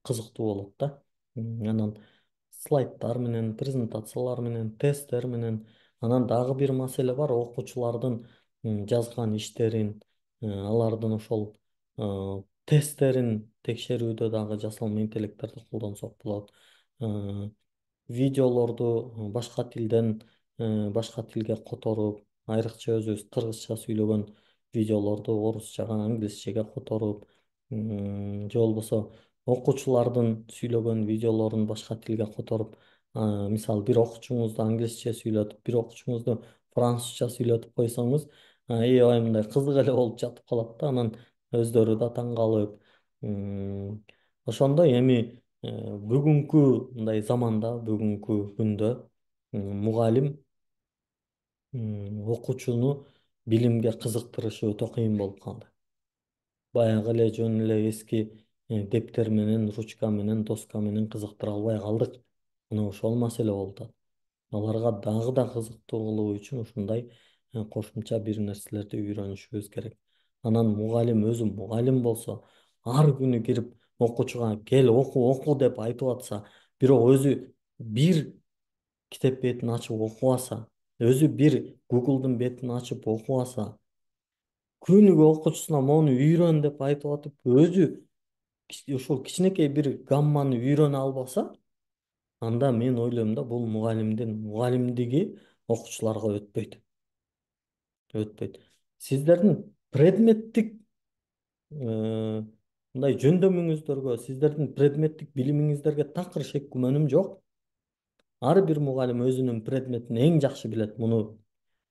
кызыктуу болот да. Анан слайддар менен, презентациялар менен, тесттер менен, анан дагы бир маселе бар: окуучулардын жазган иштерин, алардын ошол тесттерин текшерүүдө дагы жасалма интеллекттерди колдонсок болот. Э, Видеолорду башка тилден башка тилге которуп, айрыкча өзүбүз кыргызча сүйлөгөн видеолорду орусчага, англисчеге которуп, же болбосо окуучулардын сөйлөгөн видеолорун башка тилге которуп, мисалы бир окуучуңузду англисче сүйлөтүп, бир окуучуңузду французча сүйлөтүп койсоңуз, аябай мындай кызык эле болуп жатып калат да. Анан өздөрү да таң калып, ошондой эми бүгүнкү мындай заманда, бүгүнкү күндө мугалим окуучуну билимге кызыктырышы өтө кыйын болуп калды. Баягы эле жөн эле эски дептер менен, ручка менен, доска менен кызыктыра албай калдык. Мына ошол маселе болуп атат. Аларга дагы да кызыктуу кылуу үчүн ушундай кошумча бир нерселерди үйрөнүшүбүз керек. Анан мугалим өзү мугалим болсо, ар күнү кирип окуучуга кел оку оку деп айтып атса, бирок өзү бир китеп бетин ачып окубаса, өзү бир Google'дун бетин ачып окубаса, күнүгө окуучусуна мону үйрөн деп айтып атып, өзү ушул кичинекей бир гамманы үйрөнө албаса, анда мен ойлойм да, бул мугалимдин мугалимдиги окуучуларга өтпөйт. Өтпөйт. Сиздердин предметтик мындай жөндөмүңүздөргө, сиздердин предметтик билимиңиздерге такыр шек күмөнүм жок. Ар бир мугалим өзүнүн предметин эң жакшы билет. Муну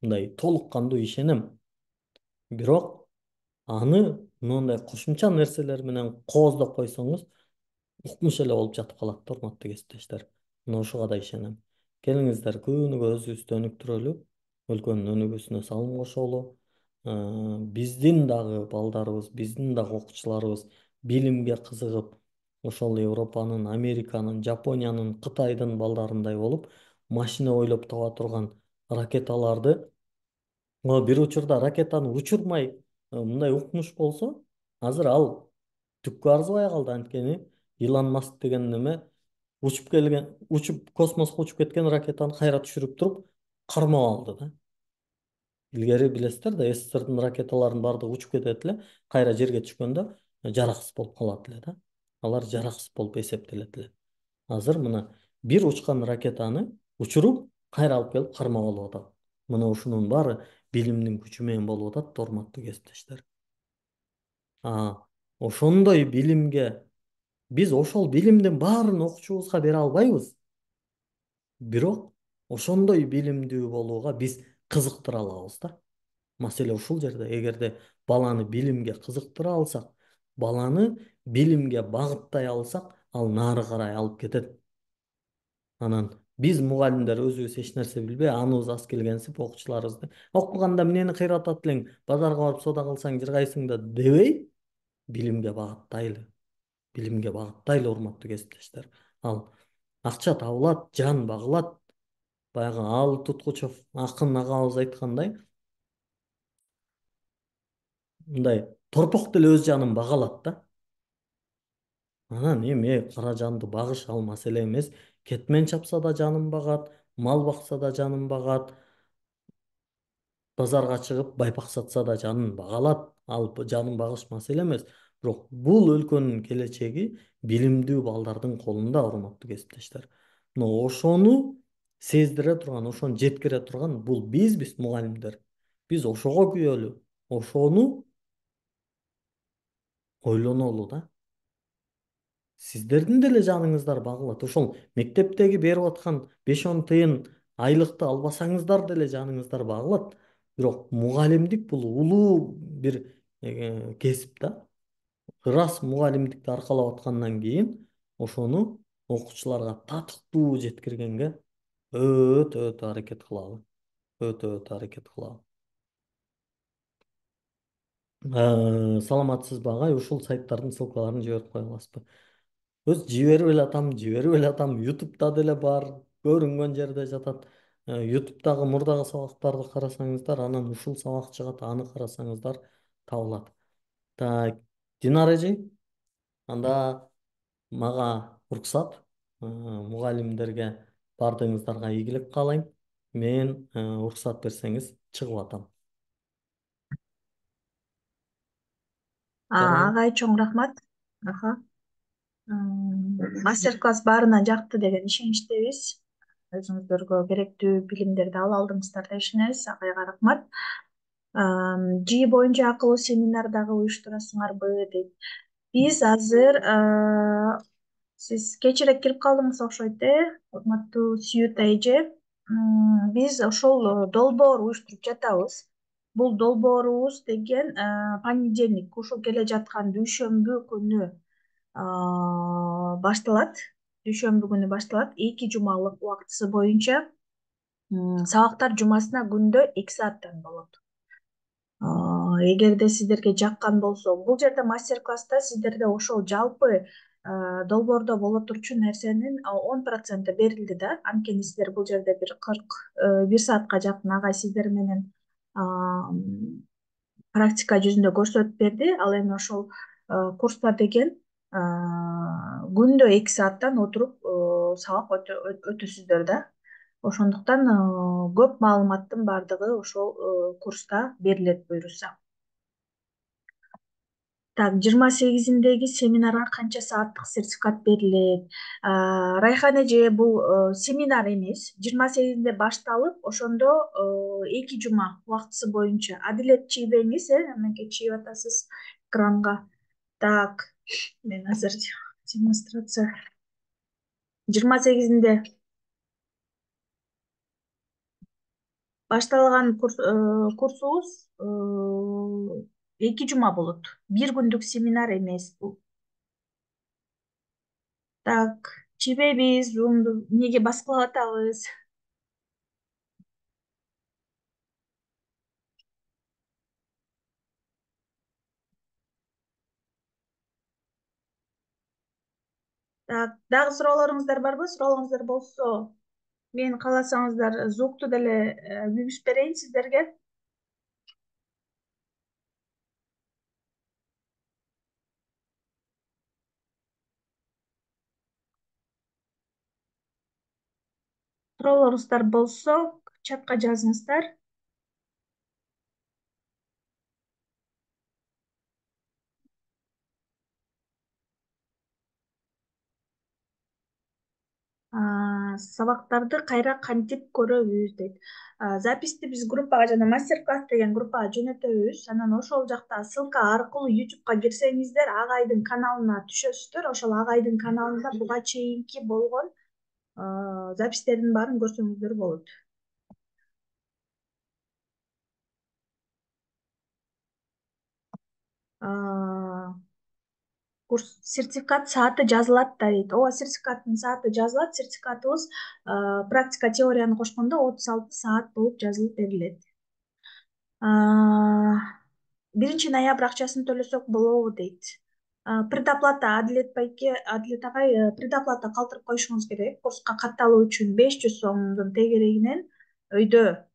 мындай толук кандуу ишенем. Бирок аны мындай кошумча нерселер менен кооздоп койсоңуз, укмуш эле болуп жатып калат да, урматтуу кесиптештер. Мына ушуга да ишенем. Келиңиздер күнүгө өзүбүздү өнүктүрөлү, өлкөнүн өнүгүүсүнө салым кошолу. Биздин дагы балдарыбыз, биздин дагы окуучуларыбыз билимге кызыгып, ошол Европанын, Американын, Жапониянын, Кытайдын балдарындай болуп, машина ойлоп таба турган ракеталарды, бир учурда ракетаны учурмай мындай укмуш болсо, азыр ал түккө арзыбай калды. Анткени Илон Маск деген неме учуп космоско учуп кеткен ракетаны кайра түшүрүп туруп кармап алды да. Илгери билесиздер да, СССРдин ракеталарынын баардыгы учуп кетет эле, кайра жерге түшкөндө жараксыз болуп калат эле да. Алар жараксыз болуп эсептелет эле. Азыр мына бир учкан ракетаны учуруп, кайра алып келип кармап алып атат. Мына ушунун баары билимдин күчү менен болуп атат, урматтуу кесиптештер. Ошондой билимге биз ошол билимдин баарын окуучубузга бере албайбыз. Бирок ошондой билимдүү болууга биз кызыктыра алабыз да. Маселе ушул жерде. Эгерде баланы билимге кызыктыра алсак, баланы билимге багыттай алсак, ал нары карай алып кетет. Анан биз мугалимдер өзүбүз эч нерсе билбей, аныбыз аз келгенсип окуучуларыбызды окуганда эмнени кыйратат элең, базарга барып соода кылсаң жыргайсың да дебей, билимге багыттайлы. Билимге багыттайлы, урматтуу кесиптештер. Ал акча табылат, жан багылат. Баягы Аалы Туткучев акын агабыз айткандай, мындай торпок деле өз жанын бага алат да. Анан эми кара жанды багыш ал маселе эмес. Кетмен чапса да жанын багат, мал бакса да жанын багат, базарга чыгып байпак сатса да жанын бага алат. Ал жанын багыш маселе эмес. Бирок бул өлкөнүн келечеги билимдүү балдардын колунда, урматтуу кесиптештер. Мына ошону сездире турган, ошону жеткире турган бул бизбиз, мугалимдер. Биз ошого күбөлүү, ошону ойлонолу да. Сиздердин деле жаныңыздар багылат. Ошол мектептеги берип аткан 5-10 тыйын айлыкты албасаңыздар деле жаныңыздар багылат. Бирок мугалимдик бул улуу бир кесип да. Ырас мугалимдикти аркалап аткандан кийин ошону окуучуларга татыктуу жеткиргенге өтө өтө аракет кылалы. Өтө өтө аракет кылалы. Саламатсызбы агай? Ушул сайттардын ссылкаларын жиберип кое аласызбы? Жиберип эле атам. YouTube'да деле бар, көрүнгөн жерде жатат. YouTube'дагы мурдагы сабактарды карасаңыздар, анан ушул сабак чыгат, аны карасаңыздар табылат. Так, Динар эже, анда мага уруксат. Мугалимдерге бардыгыңыздарга ийгилик каалайм. Мен уруксат берсеңиз чыгып атам. Жарайбы? Агай чоң рахмат. Аха. Мастер класс баарына жакты деген ишеничтебиз. Өзүңүздөргө керектүү билимдерди ала алдыңыздар деп ишенебиз. Агайга рахмат. Жии боюнча акылуу семинар дагы уюштурасыңарбы дейт. Биз азыр сиз кечирээк кирип калдыңыз окшойт, урматтуу Сүйүт эже. Биз ошол долбоор уюштуруп жатабыз. Бул долбоорубуз деген понедельник, ушул келе жаткан дүйшөмбү күнү башталат. Дүйшөмбү күнү башталат. 2 жумалык убактысы боюнча сабактар жумасына күндө 2 сааттан болот. Эгерде сиздерге жаккан болсо, бул жерде мастер класста сиздерде ошол жалпы долбоордо боло турчу нерсенин 10% берилди да. Анткени сиздер бул жерде бир 41 саатка жакын агай сиздер менен практика жүзүндө көрсөтүп берди. Ал эми ошол курста деген күндө 2 сааттан отуруп сабак өтөсүздөр да. Ошондуктан көп маалыматтын баардыгы ошол курста берилет буюрса. Так, 28-индеги семинарга канча сааттык сертификат берилет? Райхан эже, бул семинар эмес. 28-инде башталып, ошондо 2 жума убактысы боюнча. Адилет чийбеңиз, эменке чийип атасыз экранга. Так, мен азыр демонстрация. 28-инде башталган курсубуз 2 жума болот. Бир күндүк семинар эмес бул. Так, чийбейбиз, зумду эмнеге баскылап атабыз? Так, дагы суроолоруңуздар барбы? Суроолоруңуздар болсо, мен кааласаңыздар звукту деле büyütүп берейин сиздерге. Суроолоруңуздар болсо, чатка жазыңыздар. Сабактарды кайра кантип көрөбүз дейт. Записти биз группага жана мастер класс деген группага жөнөтөбүз. Анан ошол жакта ссылка аркылуу YouTube'га кирсеңиздер, агайдын каналына түшөсүздөр. Ошол агайдын каналында буга чейинки болгон запистердин баарын көрсөңүздөр болот. Курс сертификат сааты жазылат да дейт. Ооба, сертификаттын сааты жазылат. Сертификатыбыз практика теорияны кошкондо 36 саат болуп жазылып берилет. 1 ноябрь акчасын төлөсөк болобу дейт. Предоплата, Адилет агай, предоплата калтырып коюшуңуз керек. Курска катталуу үчүн 500 сомдун тегерегинен өйдө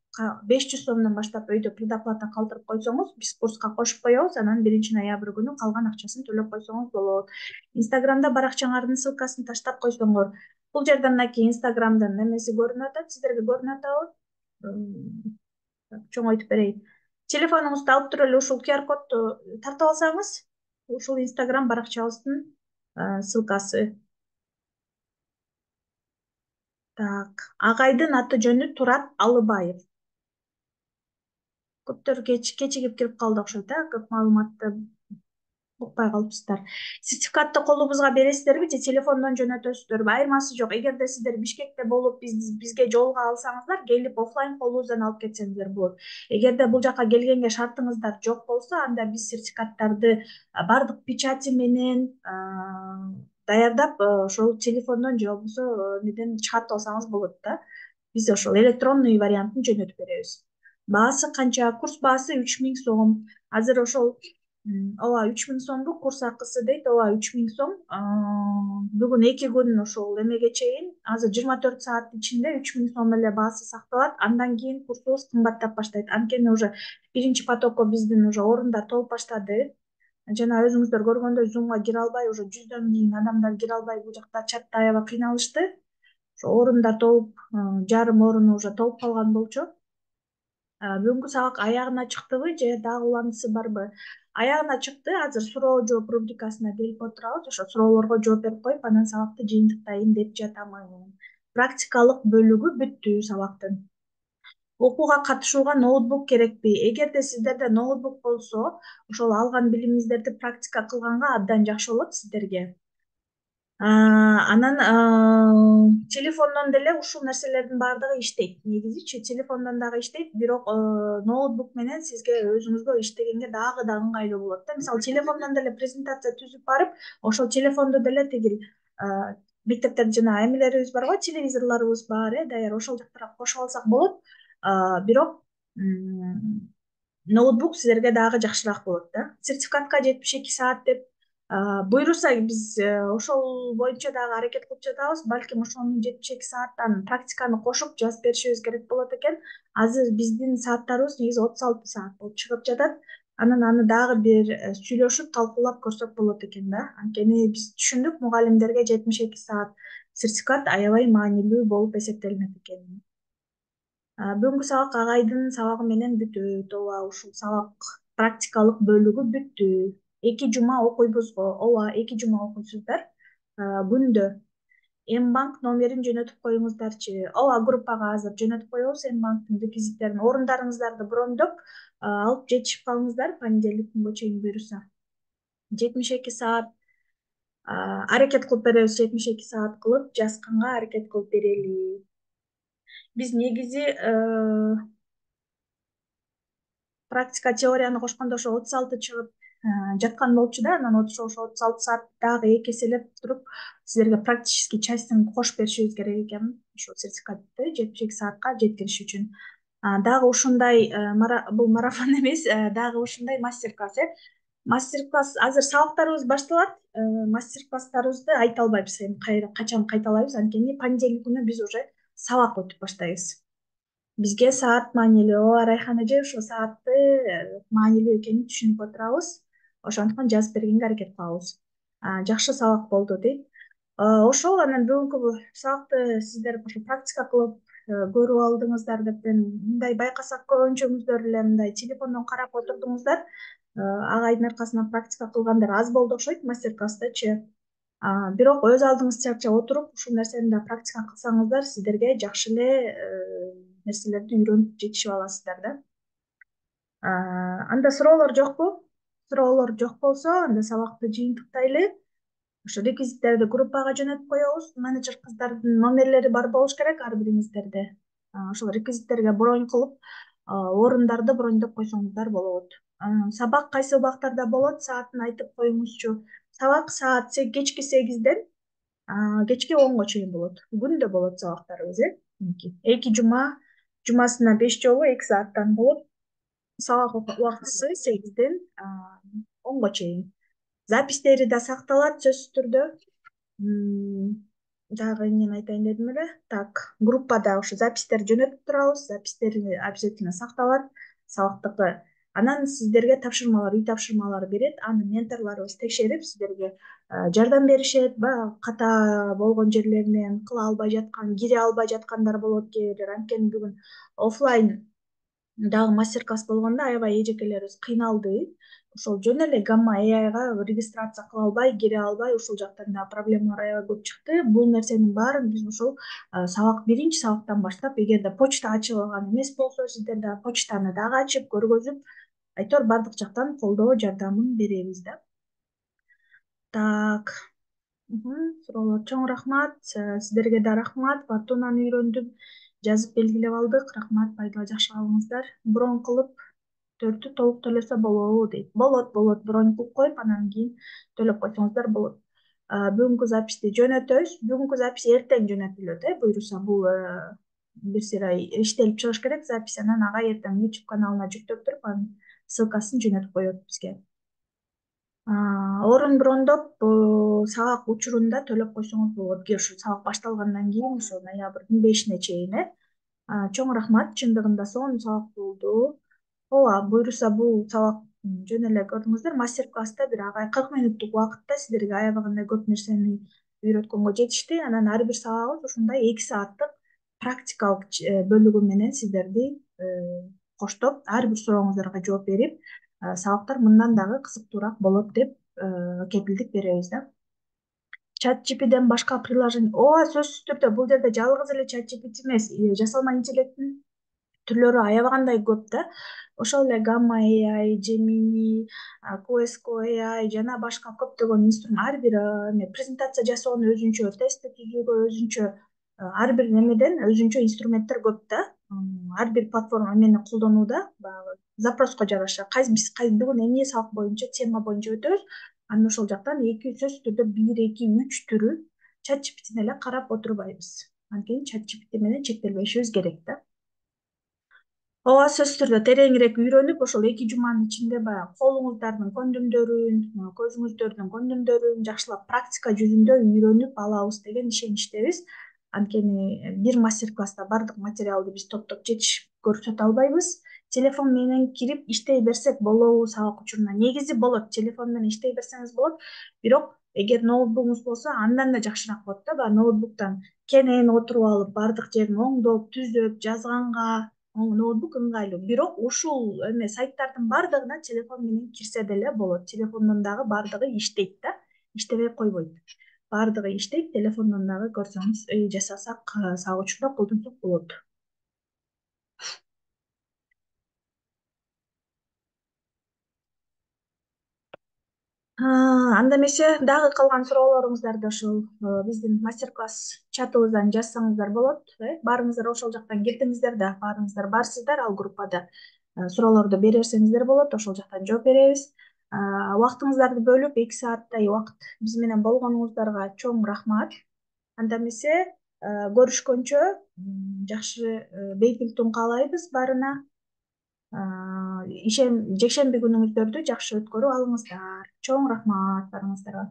500 сомдон баштап өйдө предоплата калтырып койсоңуз, биз курска кошуп коебуз, анан 1 ноябрь күнү калган акчасын төлөп койсоңуз болот. Инстаграмда баракчаңардын ссылкасын таштап койсоңор, бул жерден мынакей Инстаграмдын немеси көрүнүп атат, сиздерге көрүнүп атабы? Чоңойтуп берейин. Телефонуңузду алып туруп эле ушул QR кодду тартып алсаңыз, ушул Инстаграм баракчабыздын ссылкасы. Так, агайдын аты жөнү Турат Алыбаев. Көптөр кечигип кирип калды окшойт, көп маалыматты укпай калыпсыздар. Сертификатты колубузга бересиздерби же телефондон жөнөтөсүздөрбү? Айырмасы жок. Эгерде сиздер Бишкекте болуп бизге жолуга алсаңыздар, келип оффлайн колубуздан алып кетсеңиздер болот. Эгерде бул жака келгенге шартыңыздар жок болсо, анда биз сертификаттарды бардык печати менен даярдап, ошол телефондон же болбосо неден чыгартып алсаңыз болот да. Биз ошол электронный вариантын жөнөтүп беребиз. Баасы канча? Курс баасы 3000 сом. Азыр ошол ооба 3000 сомду курс акысы дейт. Ооба 3000 сом. Бүгүн 2 күн ошол эмеге чейин, азыр 24 саат ичинде 3000 сом эле баасы сакталат. Андан кийин курсубуз кымбаттап баштайт. Анткени уже биринчи потокко биздин уже орундар толуп баштады. Жана өзүңүздөр көргөндөй Zoom'га кире албай, уже 100дөн кийин адамдар кире албай бул жакта чатта аябай кыйналышты. Ошо орундар толуп, жарым оруну уже толуп калган болчу. Бүгүнкү сабак аягына чыктыбы же дагы уландысы барбы? Аягына чыкты. Азыр суроо жооп рубрикасына келип отурабыз. Ошо суроолорго жооп берип коюп, анан сабакты жыйынтыктайын деп жатамын. Практикалык бөлүгү бүттү сабактын. Окууга катышууга ноутбук керекпи? Эгерде сиздерде ноутбук болсо, ошол алган билимиңиздерди практика кылганга абдан жакшы болот сиздерге. Анан телефондон деле ушул нерселердин баардыгы иштейт. Негизичи телефондон дагы иштейт, бирок ноутбук менен сизге өзүңүзгө иштегенге дагы да ыңгайлуу болот да. Мисалы телефондон деле презентация түзүп барып, ошол телефондо деле тигил мектептерде жана эмелерибиз бар го, телевизорлорубуз бар, даяр ошол жактарга кошуп алсак болот. Бирок ноутбук силерге дагы жакшыраак болот да. Сертификатка 72 саат деп буйруса биз ошол боюнча дагы аракет кылып жатабыз. Балким ошонун 72 сааттан практиканы кошуп жазып беришибиз керек болот экен. Азыр биздин сааттарыбыз негизи 36 саат болуп чыгып жатат. Анан аны дагы бир сүйлөшүп, талкуулап көрсөк болот экен да. Анткени биз түшүндүк, мугалимдерге 72 саат сертификат аябай маанилүү болуп эсептелинет экен. Бүгүнкү сабак агайдын сабагы менен бүтөт. Ооба, ушул сабак практикалык бөлүгү бүттү. 2 жума окуйбуз го. Ооба, 2 жума окуйсуздар. Күндө Мбанк номерин жөнөтүп коюңуздарчы. Ооба, группага азыр жөнөтүп коебуз Мбанктын реквизиттерин. Орундарыңыздарды брондоп алып жетишип калыңыздар, понедельник күнгө чейин буйруса. 72 саат аракет кылып беребиз, 72 саат кылып жазганга аракет кылып берели. Биз негизи практика теорияны кошкондо ошо 36 чыгып жаткан болчу да. Анан ошо 36 саат дагы эки эселеп туруп силерге практический частьын кошуп беришибиз керек экен. Ошол сертификатты 72 саатка жеткириш үчүн. Дагы ушундай бул марафон эмес, дагы ушундай мастер-класс. Мастер-класс азыр сабактарыбыз башталат. Мастер-класстарыбызды айта албайбыз эми качан кайталайбыз, анткени понедельник күнү биз уже сабак өтүп баштайбыз. Бизге саат маанилүү. Ооба, Райхан эже, ошол саатты маанилүү экенин түшүнүп отурабыз. Ошондуктан жазып бергенге аракет кылабыз. Жакшы сабак болду дейт. Ошол анан бүгүнкү сабакты сиздер ошо практика кылып көрүп алдыңыздар деп мындай байкасак, көбүнчөңүздөр эле мындай телефондон карап отурдуңуздар. Агайдын аркасынан практика кылгандар аз болду окшойт мастер-класстачы. Бирок өз алдыңызча отуруп ушул нерсени да практика кылсаңыздар, сиздерге жакшы эле нерселерди үйрөнүп жетишип аласыздар да. Анда суроолор жокпу? Суроолор жок болсо, анда сабакты жыйынтыктайлы. Ошо реквизиттерди группага жөнөтүп коебуз. Менеджер кыздардын номерлери бар болуш керек ар бириңиздерде. Ошол реквизиттерге бронь кылып, орундарды броньдоп койсоңуздар болот. Сабак кайсы убактарда болот? Саатын айтып коюңузчу. Сабак саат кечки 8ден кечки 10го чейин болот. Күндө болот сабактарыбыз, 2 жумасына 5 жолу 2 сааттан болот. Сабак убактысы 8ден 10го чейин. Запистери да сакталат сөзсүз түрдө. Дагы эмнени айтайын дедим эле. Так, группада ошо записьтер жөнөтүп турабыз. Записьтери обязательно сакталат сабактыкы. Анан сиздерге тапшырмалар, үй тапшырмалары берет. Аны менторлорубуз текшерип, сиздерге жардам беришет. Баягы ката болгон жерлеринен кыла албай жаткан, кире албай жаткандар болот кээ бирлер. Анткени бүгүн оффлайн дагы мастер класс болгондо аябай эжекелерибиз кыйналды. Ошол жөн эле гамма AIга регистрация кыла албай, кире албай, ушул жактан дагы проблемалар аябай көп чыкты. Бул нерсенин баарын биз ушул сабак, биринчи сабактан баштап, эгерде почта ачылган эмес болсо, сиздер дагы почтаны дагы ачып көргөзүп, айтор бардык жактан колдоо жардамын беребиз да. Так, суроолор чоң рахмат. Сиздерге да рахмат. Батунаны үйрөндүм. Жазып белгилеп алдык. Рахмат, пайдалуу, жакшы калыңыздар. Бронь кылып, төртү толук төлөсө болобу дейт. Болот. Бронь кылып коюп, анан кийин төлөп койсоңуздар болот. Бүгүнкү записти жөнөтөбүз. Бүгүнкү запись эртең жөнөтүлөт, буюрса бул бир сыйра иштелип чыгыш керек запись, анан ага эртең YouTube каналына жүктөп туруп, анын ссылкасын жөнөтүп коет бизге. Орун брондоп, сабак учурунда төлөп койсоңуз болот. Ушу сабак башталгандан кийин, ошо ноябрдын 5-ине чейин. Чоң рахмат, чындыгында сонун сабак болду. Ооба, буюрса бул сабак жөн эле көрдүңүздөр, мастер класста бир агай 40 минуттук убакытта сиздерге аябагандай көп нерсени үйрөткөнгө жетишти. Анан ар бир сабагыбыз ушундай 2 сааттык практикалык бөлүгү менен сиздерди коштоп, ар бир сурооңуздарга жооп берип, сабактар мындан дагы кызыктуураак болот деп кепилдик беребиз да. Чат GPTден башка приложение, ооба, сөзсүз түрдө бул жерде жалгыз эле чат GPT эмес, жасалма интеллекттин түрлөрү аябагандай көп да. Ошол эле Gamma AI, Gemini, Quesco AI жана башка көптөгөн инструмент, ар бир презентация жасоону өзүнчө, тестти түзүүгө өзүнчө, ар бир немеден өзүнчө инструменттер көп да. Ар бир платформа эмени колдонууда, баягы запроско жараша. Биз бүгүн эмне сабак боюнча, тема боюнча өтөбүз. Анан ошол жактан сөзсүз түрдө 1, 2, 3 түрү чат GPTни эле карап отурбайбыз. Анткени чат GPT менен чектелбешибиз керек да. Ооба, сөзсүз түрдө тереңирээк үйрөнүп, ошол 2 жуманын ичинде баягы колуңуздардын көндүмдөрүн, көзүңүздөрдүн көндүмдөрүн жакшылап практика жүзүндө үйрөнүп алабыз деген ишеничтебиз. Анткени бир мастер класста бардык материалды биз топтоп жетишип көрсөтө албайбыз. Телефон менен кирип иштей берсек болобу сабак учуруна? Негизи болот, телефон менен иштей берсеңиз болот. Бирок эгер ноутбугуңуз болсо, андан да жакшыраак болот да. Баягы ноутбуктан кенен отуруп алып, бардык жерин оңдоп, түзөп, жазганга ноутбук ыңгайлуу. Бирок ушул сайттардын бардыгына телефон менен кирсе деле болот. Телефондон дагы бардыгы иштейт да, иштебей койбойт. Бардыгы иштейт, телефондон дагы көрсөңүз, жасасак, сабак учурунда колдонсок болот. Анда эмесе дагы калган суроолоруңуздарды ошол биздин мастер класс чатыбыздан жазсаңыздар болот. Баарыңыздар ошол жактан кирдиңиздер да, баарыңыздар барсыздар ал группада. Суроолорду бере берсеңиздер болот, ошол жактан жооп беребиз. Убактыңыздарды бөлүп 2 сааттай убакыт биз менен болгонуңуздарга чоң рахмат. Анда эмесе көрүшкөнчө жакшы бейпилтүн каалайбыз баарына. Жекшемби күнүңүздөрдү жакшы өткөрүп алыңыздар. Чоң рахмат баарыңыздарга.